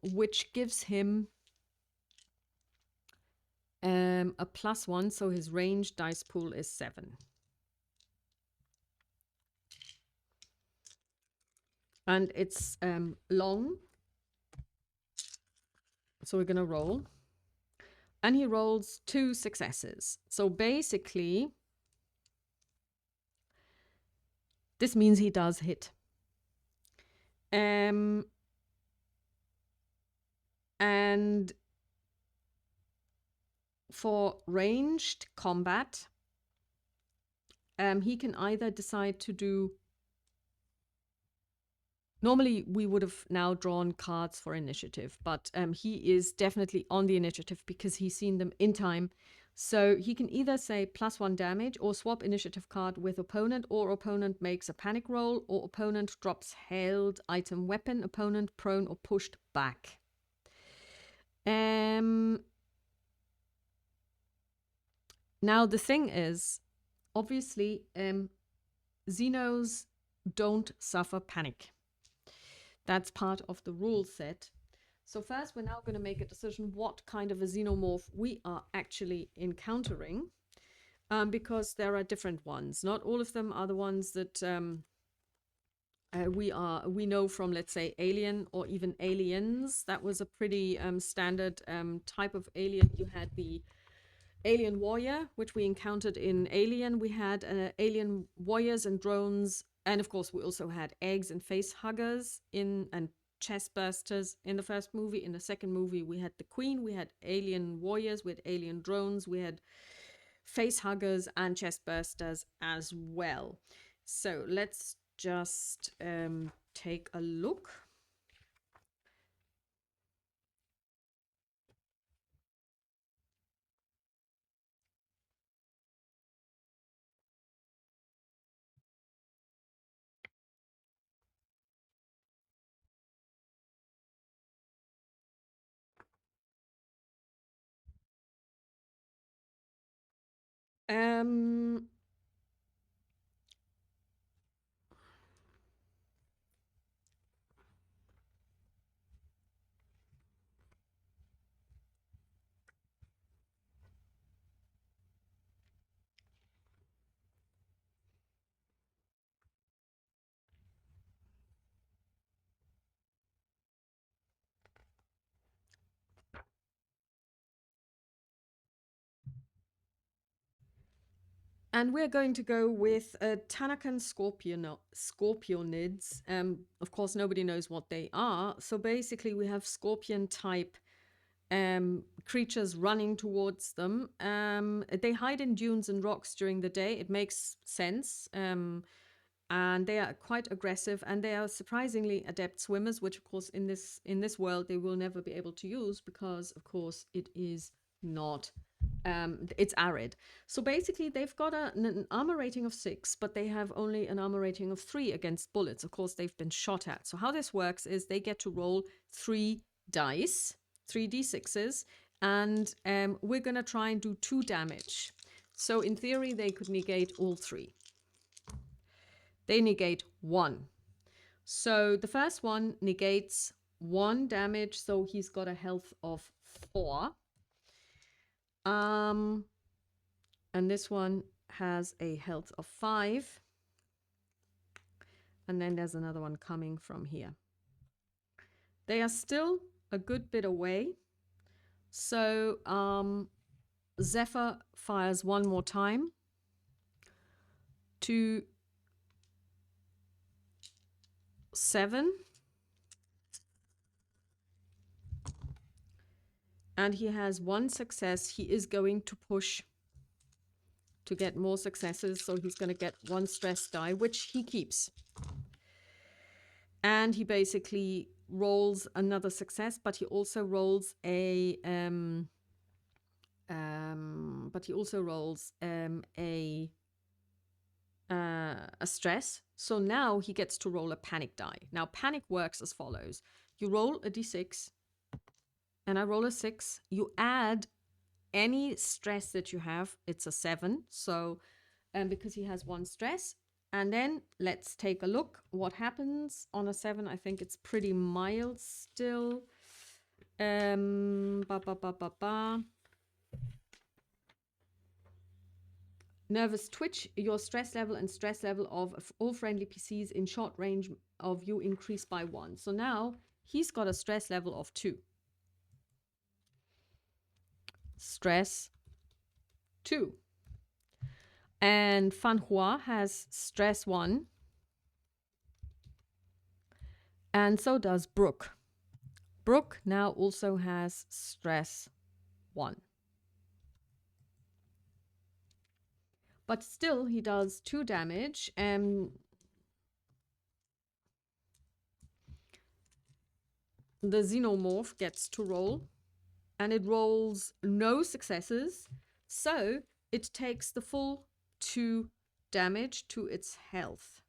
which gives him a +1, so his range dice pool is 7. And it's long. So we're going to roll. And he rolls 2 successes. So basically, this means he does hit. And for ranged combat, he can either decide to do... Normally, we would have now drawn cards for initiative, but he is definitely on the initiative because he's seen them in time. So he can either say +1 damage or swap initiative card with opponent, or opponent makes a panic roll, or opponent drops held item weapon, opponent prone or pushed back. Now, the thing is, obviously, Xenos don't suffer panic. That's part of the rule set. So first, we're now going to make a decision what kind of a xenomorph we are actually encountering, because there are different ones. Not all of them are the ones that we know from, let's say, Alien or even Aliens. That was a pretty standard type of alien. You had the alien warrior, which we encountered in Alien. We had alien warriors and drones, and of course we also had eggs and face huggers and chest bursters in the first movie. In the second movie, we had the Queen, we had alien warriors, we had alien drones, we had face huggers and chest bursters as well. So let's just take a look. Um, And we're going to go with Tanakan scorpionids. Of course, nobody knows what they are. So basically, we have scorpion type creatures running towards them. They hide in dunes and rocks during the day. It makes sense. And they are quite aggressive, and they are surprisingly adept swimmers, which of course in this world they will never be able to use, because of course it is not it's arid. So basically they've got an armor rating of 6, but they have only an armor rating of 3 against bullets. Of course, they've been shot at. So how this works is they get to roll 3 dice, 3d6s, and we're going to try and do 2 damage. So in theory, they could negate all 3. They negate 1. So the first one negates 1 damage, so he's got a health of 4. And this one has a health of 5. And then there's another one coming from here. They are still a good bit away. So Zephyr fires 1 more time to 7. And he has 1 success. He is going to push to get more successes. So he's going to get 1 stress die, which he keeps. And he basically rolls another success, but he also rolls a stress. So now he gets to roll a panic die. Now panic works as follows. You roll a d6 and I roll a 6. You add any stress that you have. It's a 7. So because he has 1 stress. And then let's take a look what happens on a 7. I think it's pretty mild still. Nervous twitch. Your stress level and stress level of all friendly PCs in short range of you increase by 1. So now he's got a stress level of 2. Stress 2. And Fan Hua has stress 1. And so does Brooke. Brooke now also has stress 1. But still, he does 2 damage. The xenomorph gets to roll. And it rolls no successes. So it takes the full 2 damage to its health.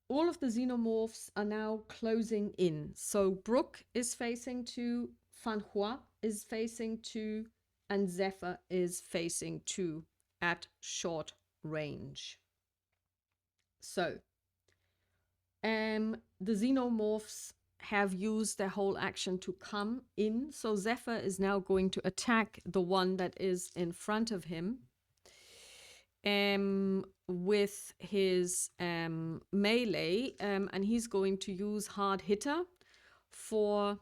All of the xenomorphs are now closing in. So Brooke is facing 2, Fan Hua is facing 2, and Zephyr is facing 2 at short range. So The xenomorphs have used their whole action to come in. So Zephyr is now going to attack the one that is in front of him with his melee. And he's going to use hard hitter for...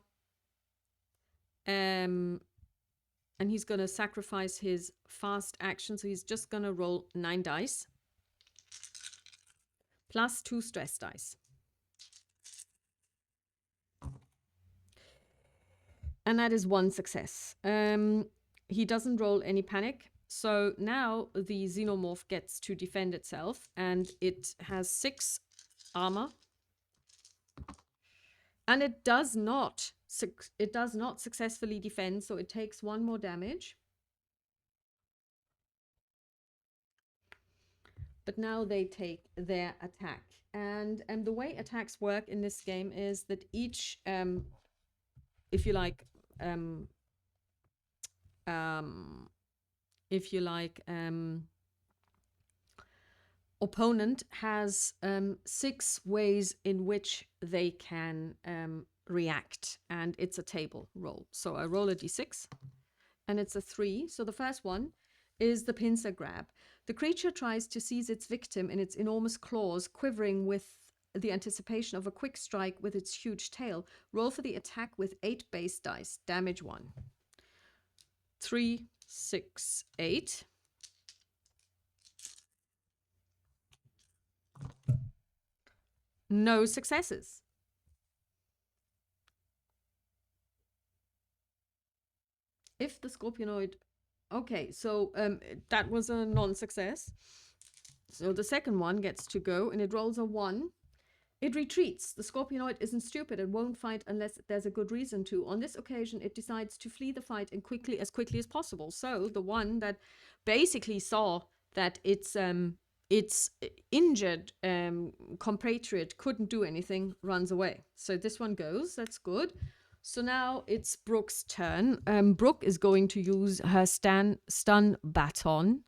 and he's going to sacrifice his fast action. So he's just going to roll 9 dice. Plus 2 stress dice. And that is 1 success. He doesn't roll any panic. So now the xenomorph gets to defend itself. And it has 6 armor. And it does not successfully defend. So it takes 1 more damage. But now they take their attack. And the way attacks work in this game is that each, if you like, opponent has 6 ways in which they can react, and it's a table roll. So I roll a d6, and it's a 3. So the first one is the pincer grab. The creature tries to seize its victim in its enormous claws, quivering with the anticipation of a quick strike with its huge tail. Roll for the attack with 8 base dice. Damage 1. 3, 6, 8. No successes. If the scorpionoid... Okay, so that was a non-success. So the second one gets to go, and it rolls a 1. It retreats. The scorpionoid isn't stupid and won't fight unless there's a good reason to. On this occasion, it decides to flee the fight and as quickly as possible. So the one that basically saw that its injured compatriot couldn't do anything runs away. So this one goes. That's good. So now it's Brooke's turn. Brooke is going to use her stun baton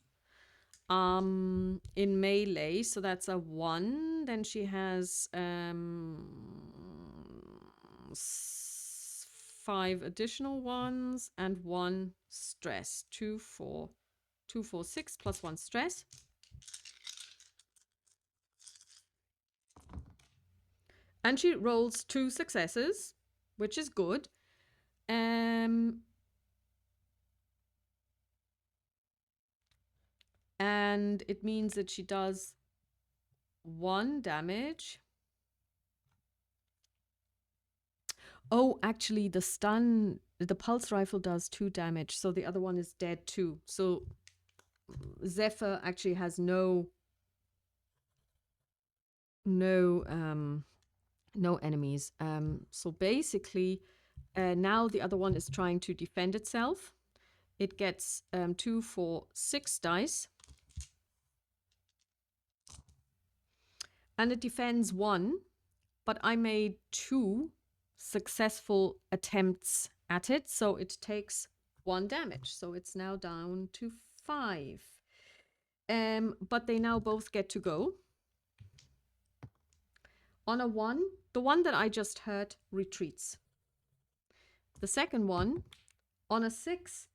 in melee. So that's a 1. Then she has 5 additional ones and 1 stress. 2, 4, 6 plus 1 stress. And she rolls 2 successes, which is good. And it means that she does 1 damage. Oh, actually, the pulse rifle does 2 damage, so the other one is dead too. So Zephyr actually has no enemies. So basically, now the other one is trying to defend itself. It gets 2, 4, 6 dice. And it defends 1, but I made 2 successful attempts at it, so it takes 1 damage. So it's now down to 5. But they now both get to go. On a 1, the one that I just hurt retreats. The second one, on a 6,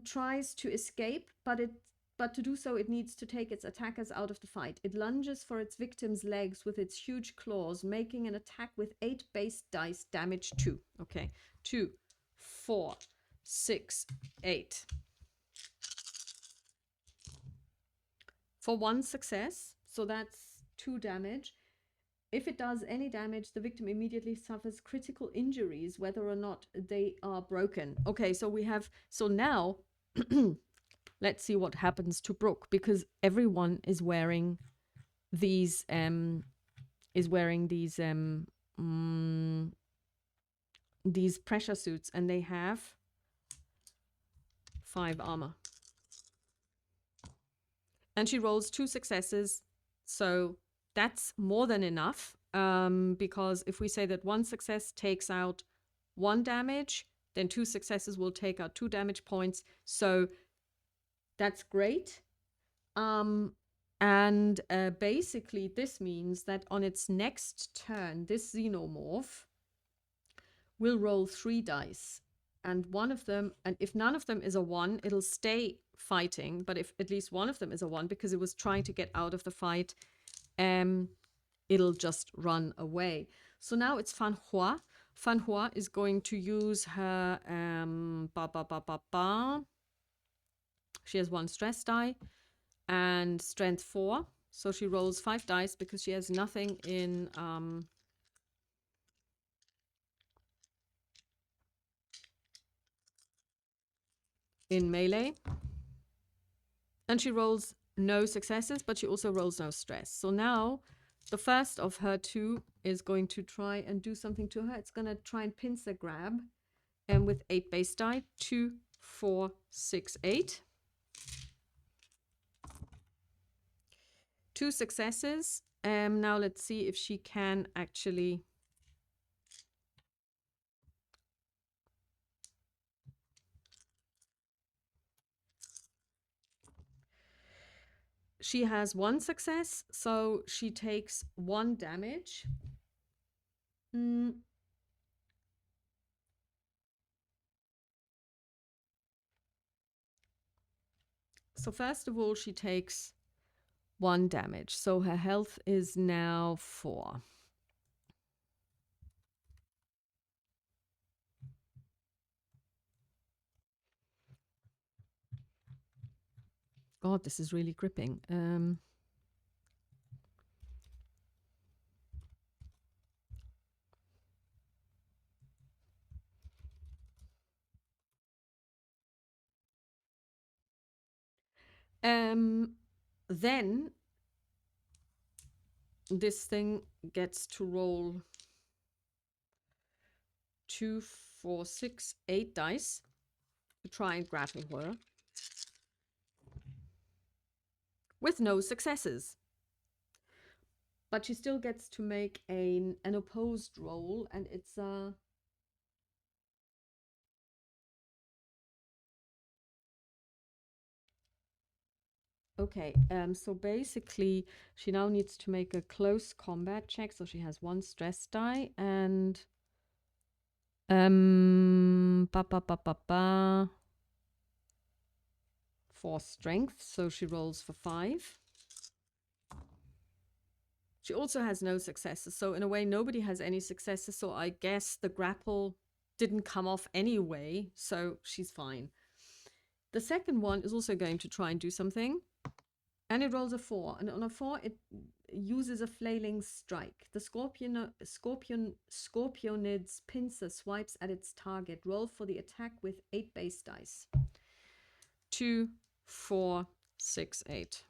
tries to escape, but to do so, it needs to take its attackers out of the fight. It lunges for its victim's legs with its huge claws, making an attack with 8 base dice, damage 2. Okay, 2, 4, 6, 8. For 1 success, so that's 2 damage. If it does any damage, the victim immediately suffers critical injuries, whether or not they are broken. Okay, so now let's see what happens to Brooke, because everyone is wearing these pressure suits, and they have 5 armor. And she rolls 2 successes, so that's more than enough, because if we say that 1 success takes out 1 damage, then 2 successes will take out 2 damage points. So that's great. And basically, this means that on its next turn, this xenomorph will roll 3 dice. And one of them, and if none of them is a 1, it'll stay fighting. But if at least one of them is a 1, because it was trying to get out of the fight, it'll just run away. So now it's Fan Hua. Fan Hua is going to use her She has 1 stress die and strength 4. So she rolls 5 dice because she has nothing in melee. And she rolls no successes, but she also rolls no stress. So now the first of her 2 is going to try and do something to her. It's going to try and pincer grab. And with 8 base die, 2, 4, 6, 8. 2 successes. Now let's see if she can actually... She has 1 success, so she takes 1 damage. So first of all, she takes 1 damage. So her health is now 4. God, this is really gripping. Then this thing gets to roll 2, 4, 6, 8 dice to try and grapple her with no successes. But she still gets to make an opposed roll, and it's okay, so basically she now needs to make a close combat check. So she has 1 stress die and 4 strength. So she rolls for 5. She also has no successes. So in a way, nobody has any successes. So I guess the grapple didn't come off anyway. So she's fine. The second one is also going to try and do something. And it rolls a 4. And on a 4, it uses a flailing strike. The scorpionid's pincer swipes at its target. Roll for the attack with 8 base dice. 2, 4, 6, 8.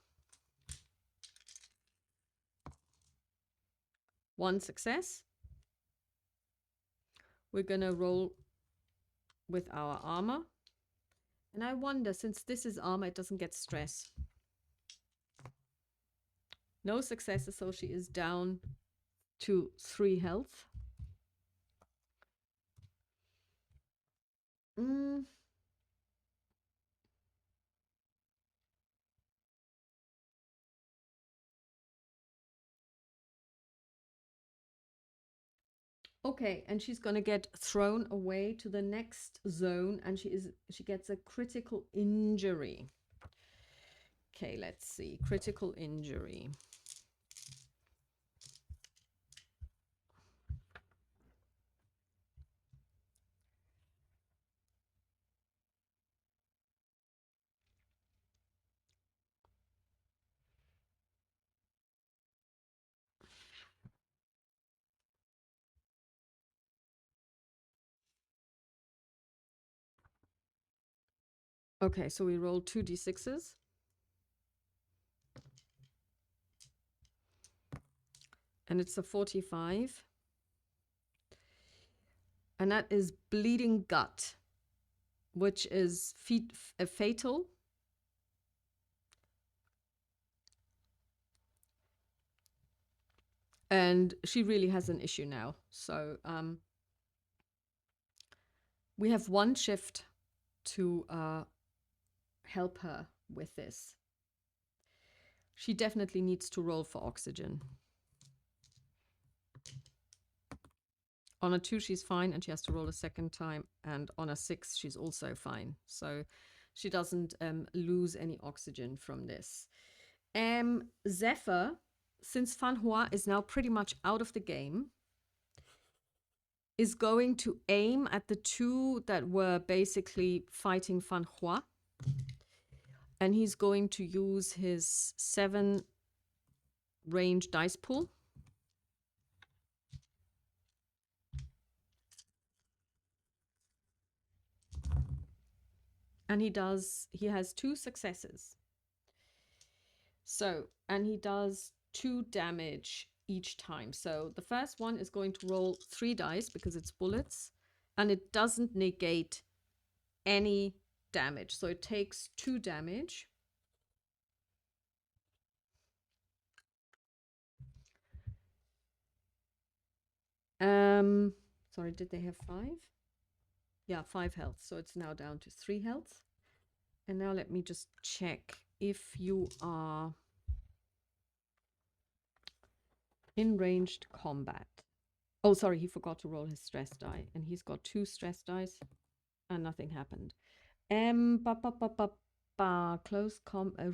1 success. We're going to roll with our armor. And I wonder, since this is armor, it doesn't get stress. No successes, so she is down to 3 health. Okay, and she's gonna get thrown away to the next zone, and she gets a critical injury. Okay, let's see. Critical injury. Okay, so we roll 2 d6s. And it's a 45. And that is bleeding gut, which is fatal. And she really has an issue now. So we have 1 shift to help her with this. She definitely needs to roll for oxygen. On a 2, she's fine, and she has to roll a second time. And on a 6, she's also fine. So she doesn't lose any oxygen from this. Zephyr, since Fan Hua is now pretty much out of the game, is going to aim at the 2 that were basically fighting Fan Hua. And he's going to use his 7 range dice pool. And he has 2 successes. So, and he does 2 damage each time. So the first one is going to roll 3 dice because it's bullets, and it doesn't negate any damage. So it takes 2 damage. Sorry, did they have 5? Yeah, 5 health. So it's now down to 3 health. And now let me just check if you are in ranged combat. Oh, sorry, he forgot to roll his stress die, and he's got 2 stress dice, and nothing happened. Close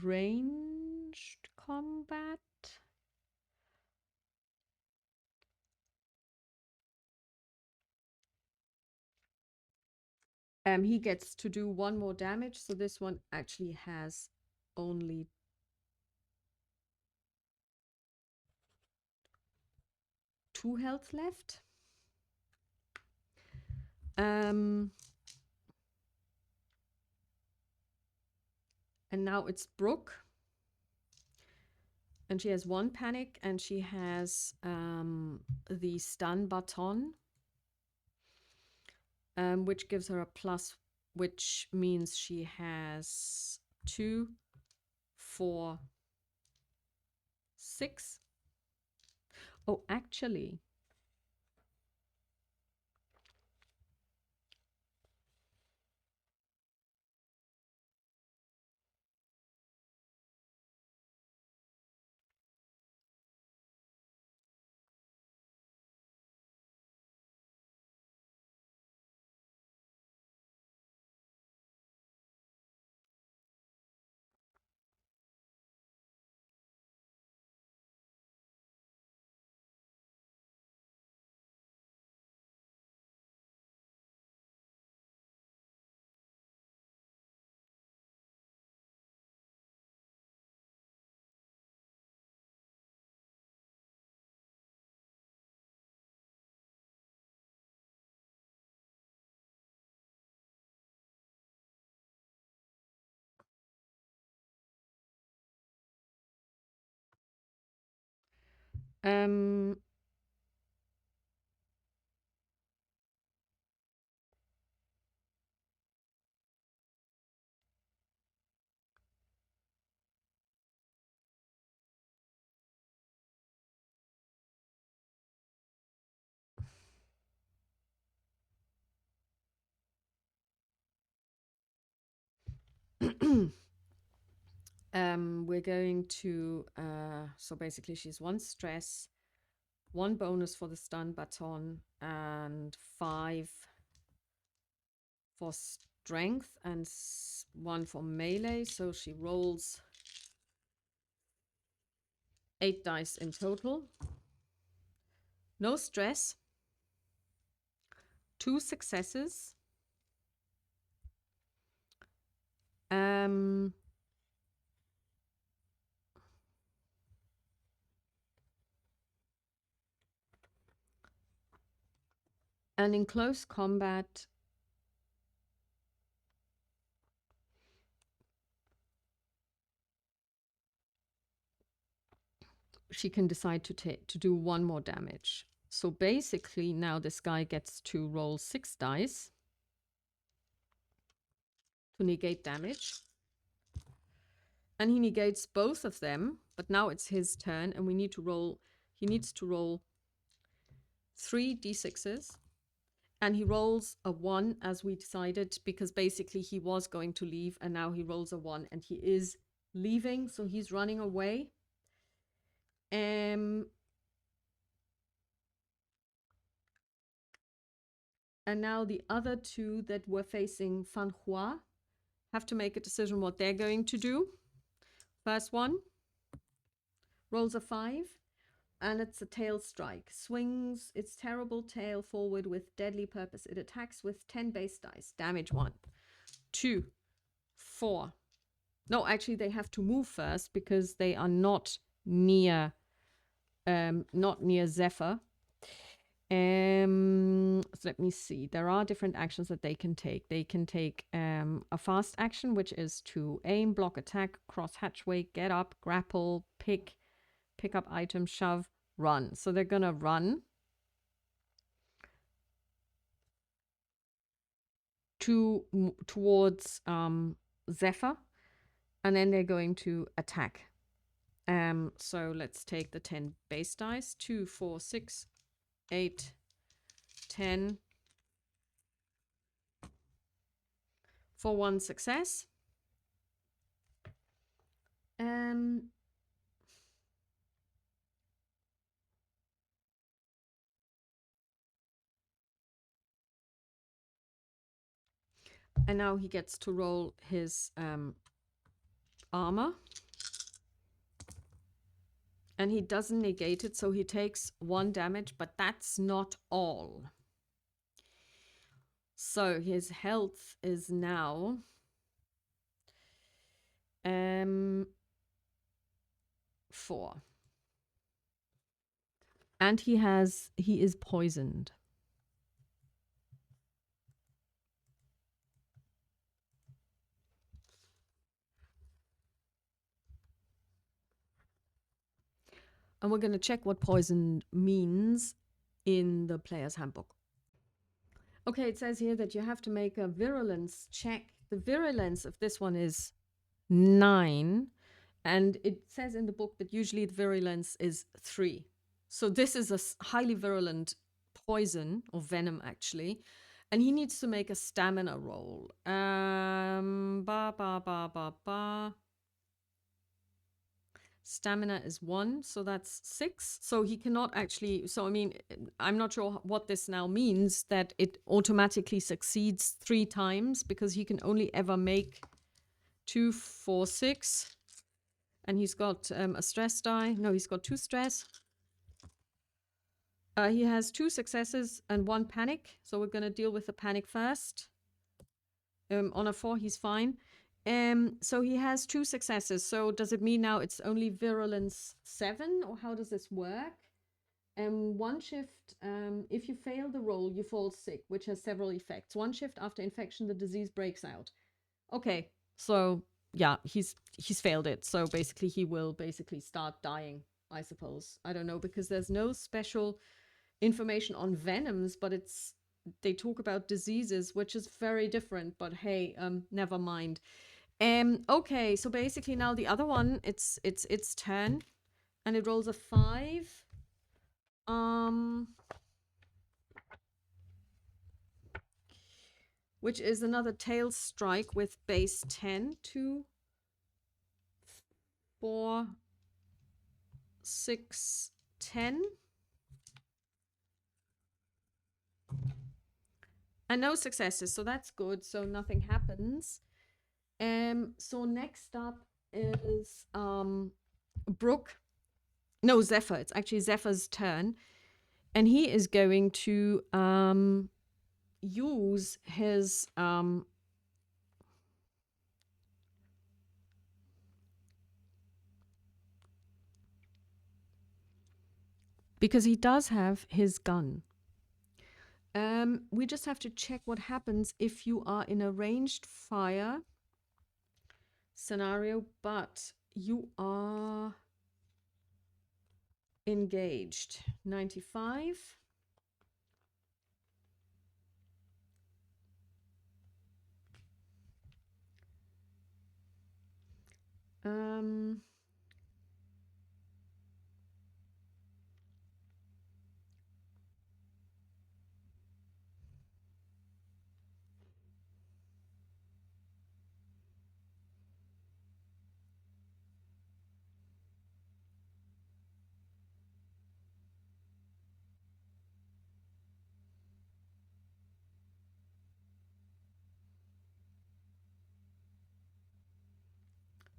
ranged combat. He gets to do 1 more damage, so this one actually has only 2 health left. And now it's Brooke. And she has 1 panic, and she has the stun baton, which gives her a plus, which means she has 2, 4, 6. Oh, actually, we're going to, so basically she's 1 stress, 1 bonus for the stun baton, and 5 for strength, and 1 for melee. So she rolls 8 dice in total. No stress. 2 successes. And in close combat, she can decide to do 1 more damage. So basically now this guy gets to roll 6 dice to negate damage. And he negates both of them, but now it's his turn, and he needs to roll 3 d6s. And he rolls a 1, as we decided, because basically he was going to leave, and now he rolls a 1, and he is leaving, so he's running away. And now the other two that were facing Fan Hua have to make a decision what they're going to do. First one rolls a 5, and it's a tail strike. Swings its terrible tail forward with deadly purpose. It attacks with 10 base dice. Damage 1, 2, 4. No, actually, they have to move first because they are not near Zephyr. So let me see. There are different actions that they can take. They can take a fast action, which is to aim, block, attack, cross hatchway, get up, grapple, pick up item, shove, run. So they're gonna run towards Zephyr, and then they're going to attack. So let's take the 10 base dice. 2, 4, 6, 8, 10. For 1 success. And now he gets to roll his armor. And he doesn't negate it, so he takes 1 damage, but that's not all. So his health is now 4. And he is poisoned. And we're going to check what poison means in the player's handbook. Okay, it says here that you have to make a virulence check. The virulence of this one is 9. And it says in the book that usually the virulence is 3. So this is a highly virulent poison, or venom actually. And he needs to make a stamina roll. Stamina is 1, so that's 6. So he cannot actually, so I mean, I'm not sure what this now means, that it automatically succeeds 3 times, because he can only ever make 2, 4, 6. And he's got a stress die. No, he's got 2 stress. He has 2 successes and 1 panic. So we're going to deal with the panic first. On a 4, he's fine. So he has 2 successes. So does it mean now it's only virulence 7? Or how does this work? 1 shift, if you fail the roll, you fall sick, which has several effects. 1 shift after infection, the disease breaks out. Okay, so yeah, he's failed it. So basically he will start dying, I suppose. I don't know, because there's no special information on venoms, but they talk about diseases, which is very different, but hey, never mind. Okay, so basically now the other one, it's turn, and it rolls a 5. Which is another tail strike with base 10. 2, 4, 6, 10. And no successes, so that's good. So nothing happens. So next up is Zephyr. It's actually Zephyr's turn. And he is going to use his because he does have his gun. We just have to check what happens if you are in a ranged fire scenario, but you are engaged. 95.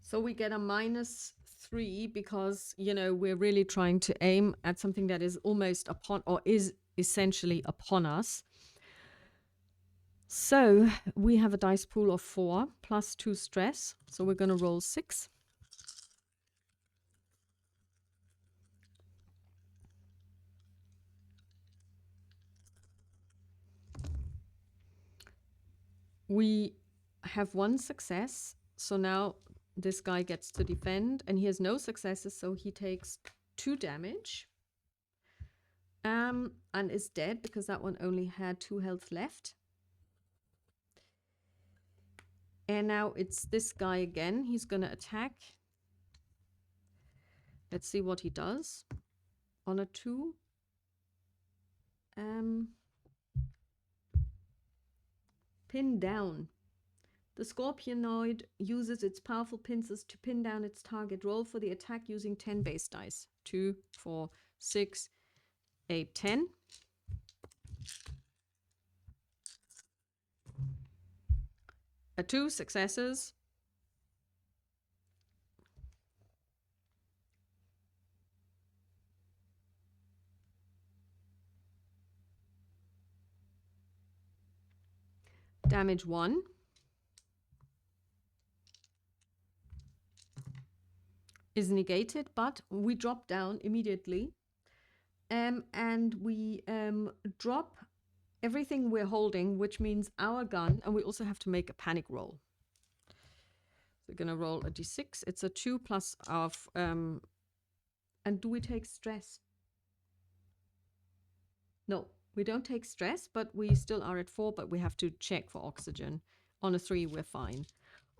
So we get a -3 because, you know, we're really trying to aim at something that is almost upon, or is essentially upon us. So we have a dice pool of 4 plus 2 stress. So we're going to roll 6. We have 1 success. So now this guy gets to defend, and he has no successes, so he takes 2 damage. And is dead because that one only had 2 health left. And now it's this guy again. He's going to attack. Let's see what he does. On a 2. Pin down. The scorpionoid uses its powerful pincers to pin down its target. Roll for the attack using 10 base dice. 2, 4, 6, 8, 10. A 2 successes. Damage 1. Is negated, but we drop down immediately. And we drop everything we're holding, which means our gun, and we also have to make a panic roll. So we're going to roll a d6. It's a 2 plus of... and do we take stress? No, we don't take stress, but we still are at 4, but we have to check for oxygen. On a 3, we're fine.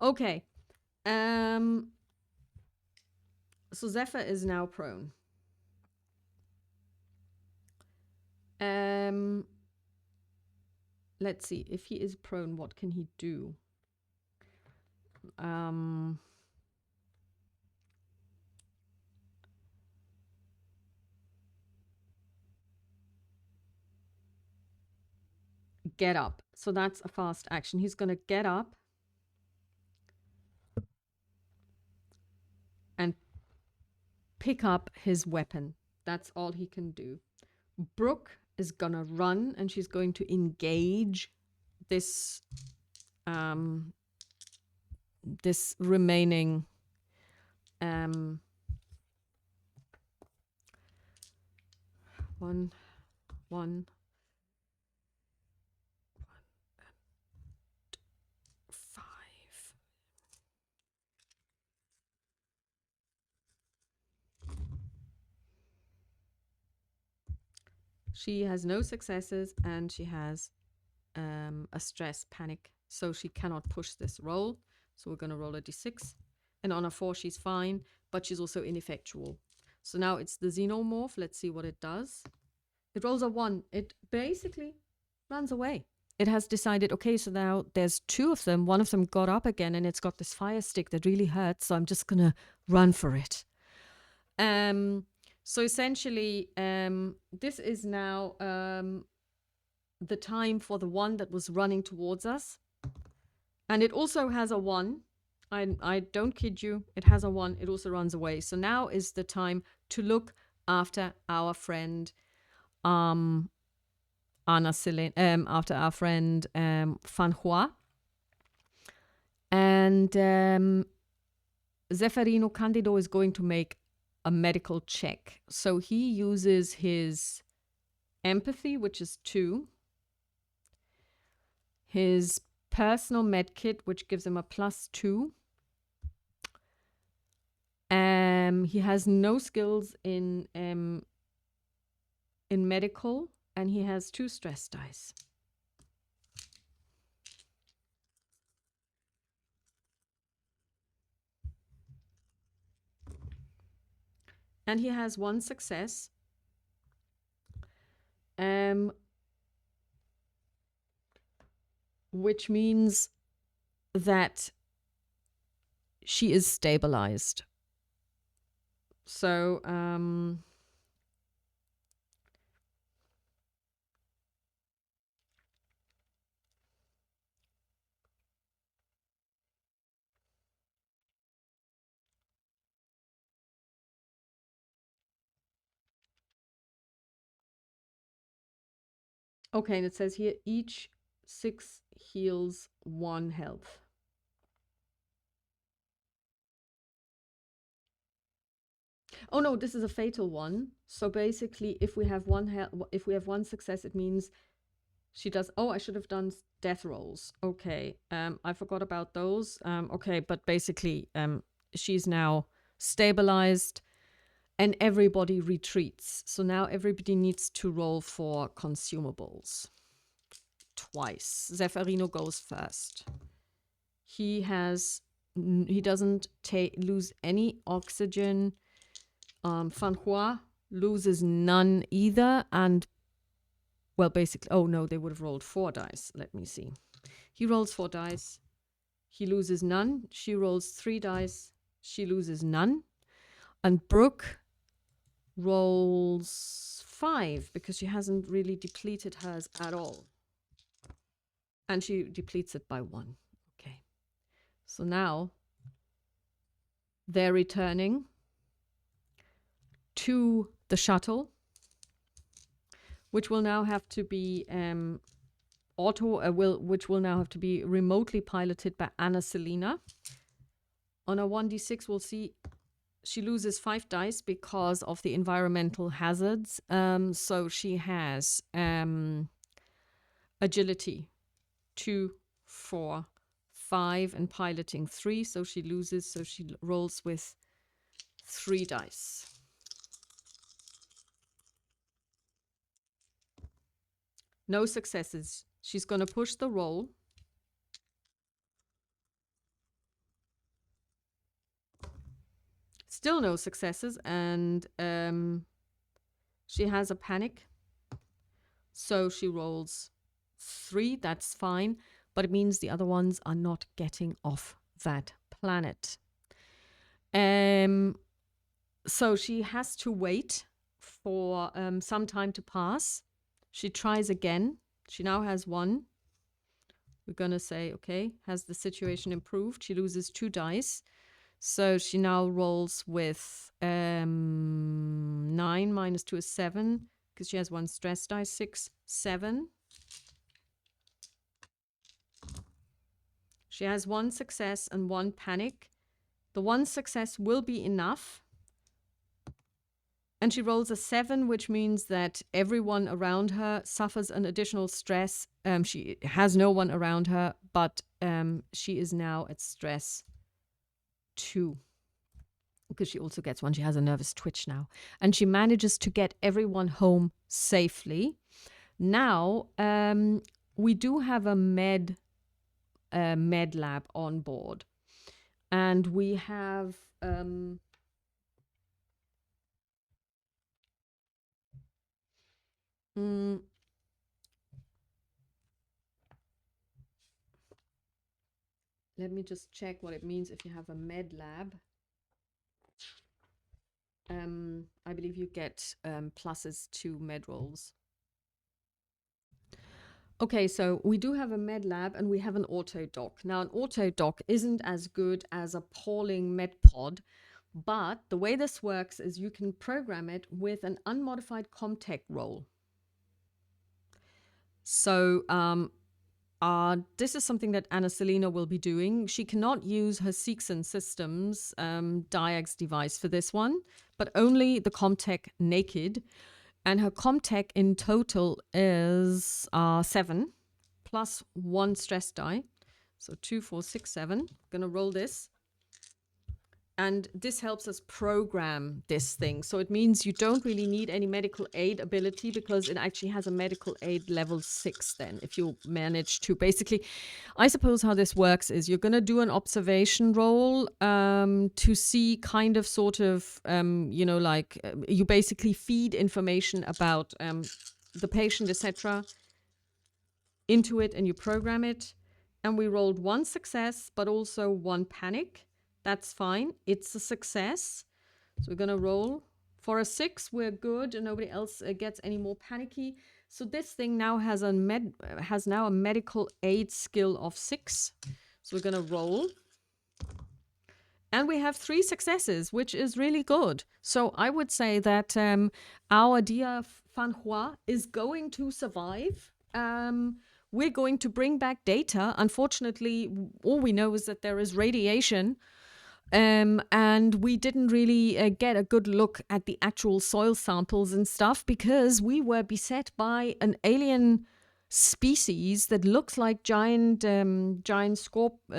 Okay. So Zephyr is now prone. Let's see. If he is prone, what can he do? Get up. So that's a fast action. He's going to get up and pick up his weapon. That's all he can do. Brooke is going to run, and she's going to engage this this remaining one, 5. She has no successes, and she has a stress panic, so she cannot push this roll. So we're going to roll a d6, and on a 4 she's fine, but she's also ineffectual. So now it's the xenomorph. Let's see what it does. It rolls a 1. It basically runs away. It has decided, okay, so now there's 2 of them. One of them got up again, and it's got this fire stick that really hurts, so I'm just going to run for it. So essentially, this is now the time for the one that was running towards us. And it also has a 1. I don't kid you. It has a 1. It also runs away. So now is the time to look after our friend Anna Celine, after our friend Fanhua. And Zefferino Candido is going to make a medical check. So he uses his empathy, which is 2. His personal med kit, which gives him a +2. He has no skills in medical, and he has 2 stress dice. And he has 1 success. Which means that she is stabilized. So Okay, and it says here, each 6 heals 1 health. Oh no, this is a fatal one. So basically, if we have one success, it means she does. Oh, I should have done death rolls. Okay, I forgot about those. Okay, but basically, she's now stabilized, and everybody retreats. So now everybody needs to roll for consumables twice. Zefferino goes first. He doesn't lose any oxygen. Fanhua loses none either, and well, basically, oh no, they would have rolled 4 dice. Let me see. He rolls 4 dice. He loses none. She rolls 3 dice. She loses none. And Brooke rolls 5 because she hasn't really depleted hers at all. And she depletes it by 1. Okay. So now they're returning to the shuttle, which will now have to be which will now have to be remotely piloted by Anna Selina. On a 1d6, we'll see she loses 5 dice because of the environmental hazards. So she has agility 2, 4, 5, and piloting 3. So she loses. So she rolls with 3 dice. No successes. She's going to push the roll. Still no successes, and she has a panic. So she rolls 3. That's fine, but it means the other ones are not getting off that planet. So she has to wait for some time to pass. She tries again. She now has 1. We're going to say, okay, has the situation improved? She loses 2 dice. So she now rolls with 9 minus 2 is 7 because she has 1 stress die. 6, 7. She has 1 success and 1 panic. The 1 success will be enough. And she rolls a 7, which means that everyone around her suffers an additional stress. She has no one around her, but she is now at stress 2. Because she also gets 1. She has a nervous twitch now. And she manages to get everyone home safely. Now, we do have a med lab on board. And we have... let me just check what it means if you have a med lab. I believe you get pluses to med rolls. Okay, so we do have a med lab and we have an auto dock. Now, an auto dock isn't as good as a Pauling med pod, but the way this works is you can program it with an unmodified Comtech roll. So this is something that Anna Selina will be doing. She cannot use her Seegson Systems Diax device for this one, but only the Comtech naked. And her Comtech in total is 7 plus 1 stress die. So 2, 4, 6, 7. I'm going to roll this. And this helps us program this thing. So it means you don't really need any medical aid ability because it actually has a medical aid level 6 then, if you manage to. Basically, I suppose how this works is you're going to do an observation roll to see kind of sort of, you basically feed information about the patient, etc. into it and you program it. And we rolled 1 success, but also 1 panic. That's fine. It's a success. So we're going to roll. For a 6, we're good and nobody else gets any more panicky. So this thing now has a medical aid skill of 6. So we're going to roll. And we have 3 successes, which is really good. So I would say that our dear Fanhua is going to survive. we're going to bring back data. Unfortunately, all we know is that there is radiation. And we didn't really get a good look at the actual soil samples and stuff because we were beset by an alien species that looks like giant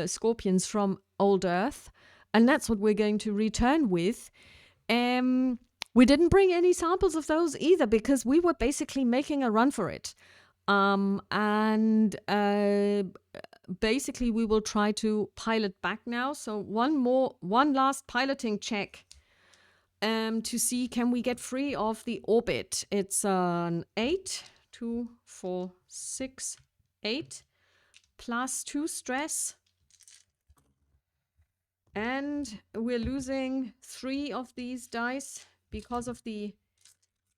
scorpions from old Earth. And that's what we're going to return with. We didn't bring any samples of those either because we were basically making a run for it. Basically we will try to pilot back now. So one last piloting check to see can we get free of the orbit. It's an 8, 2, 4, 6, 8 plus 2 stress. And we're losing 3 of these dice because of the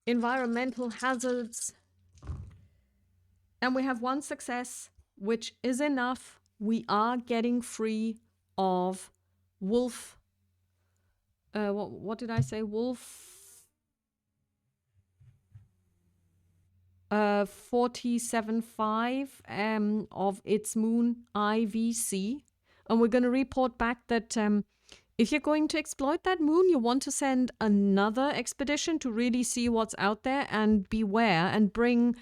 environmental hazards. And we have 1 success, which is enough. We are getting free of wolf. What did I say? Wolf 47.5 of its moon IVC. And we're going to report back that if you're going to exploit that moon, you want to send another expedition to really see what's out there and beware and bring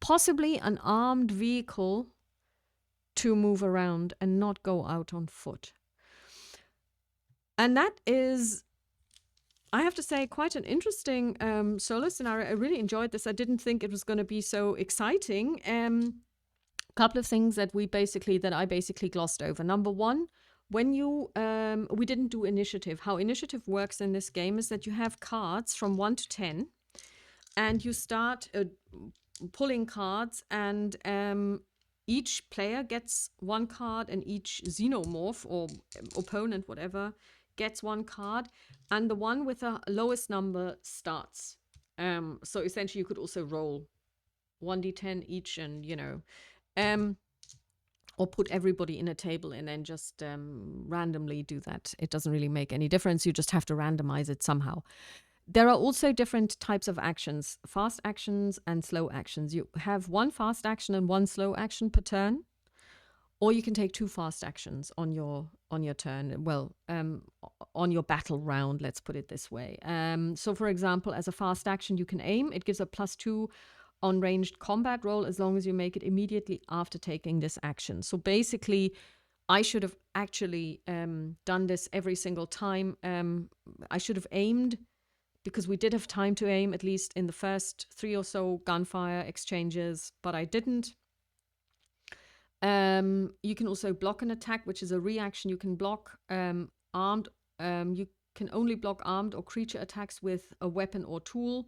possibly an armed vehicle to move around and not go out on foot. And that is, I have to say, quite an interesting solo scenario. I really enjoyed this. I didn't think it was going to be so exciting. Couple of things that I basically glossed over. Number one, when you we didn't do initiative. How initiative works in this game is that you have cards from 1 to 10, and you start pulling cards, and each player gets 1 card, and each xenomorph or opponent, whatever, gets 1 card, and the one with the lowest number starts. So essentially, you could also roll 1d10 each, and or put everybody in a table and then just randomly do that. It doesn't really make any difference. You just have to randomize it somehow. There are also different types of actions, fast actions and slow actions. You have 1 fast action and 1 slow action per turn, or you can take 2 fast actions on your turn. Well, on your battle round, let's put it this way. So, for example, as a fast action, you can aim. It gives a +2 on ranged combat roll as long as you make it immediately after taking this action. So basically, I should have actually done this every single time. I should have aimed, because we did have time to aim at least in the first 3 or so gunfire exchanges, but I didn't. You can also block an attack, which is a reaction. You can block armed. You can only block armed or creature attacks with a weapon or tool.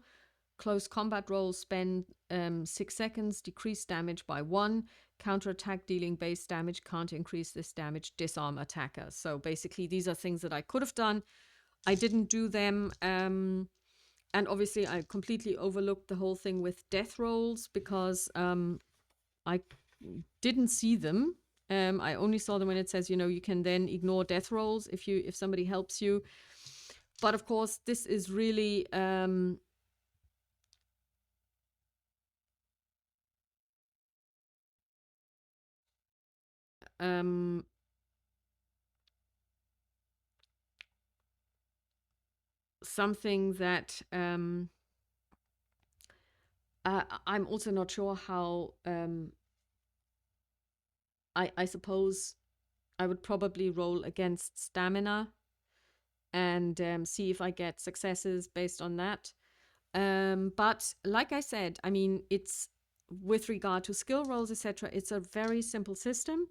Close combat rolls spend 6 seconds, decrease damage by 1. Counterattack dealing base damage, can't increase this damage, disarm attacker. So basically, these are things that I could have done. I didn't do them. And obviously, I completely overlooked the whole thing with death rolls because I didn't see them. I only saw them when it says, you can then ignore death rolls if somebody helps you. But of course, this is really something that I'm also not sure how. I suppose I would probably roll against stamina and see if I get successes based on that. But like I said, I mean, it's with regard to skill rolls, etc. It's a very simple system.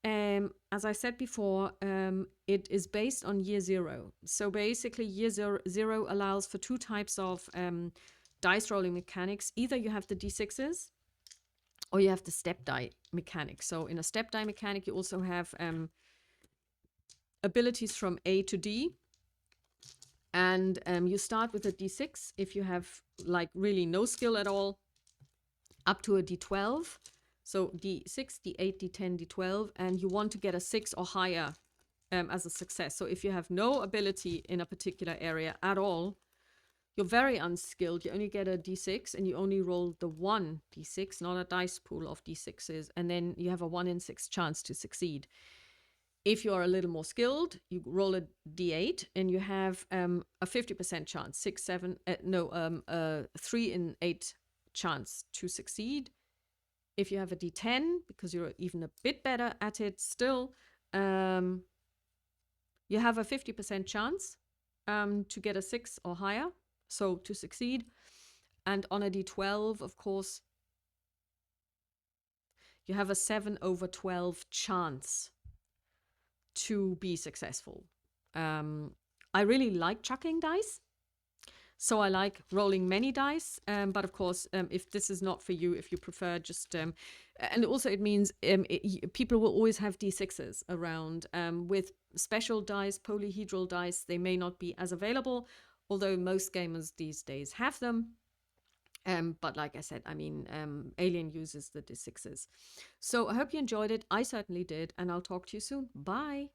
As I said before, it is based on year 0. So basically, year zero allows for 2 types of dice rolling mechanics. Either you have the d6s, or you have the step die mechanic. So in a step die mechanic, you also have abilities from A to D. And you start with a d6 if you have like really no skill at all, up to a d12. So d6, d8, d10, d12, and you want to get a 6 or higher as a success. So if you have no ability in a particular area at all, you're very unskilled, you only get a d6 and you only roll the one d6, not a dice pool of d6s, and then you have a 1 in 6 chance to succeed. If you are a little more skilled, you roll a d8 and you have a 50% chance, 3 in 8 chance to succeed. If you have a d10, because you're even a bit better at it still, you have a 50% chance to get a 6 or higher, so to succeed. And on a d12, of course, you have a 7/12 chance to be successful. I really like chucking dice. So I like rolling many dice, but of course, if this is not for you, if you prefer just, and also it means people will always have d6s around. With special dice, polyhedral dice, they may not be as available, although most gamers these days have them. But like I said, I mean, Alien uses the d6s. So I hope you enjoyed it. I certainly did, and I'll talk to you soon. Bye.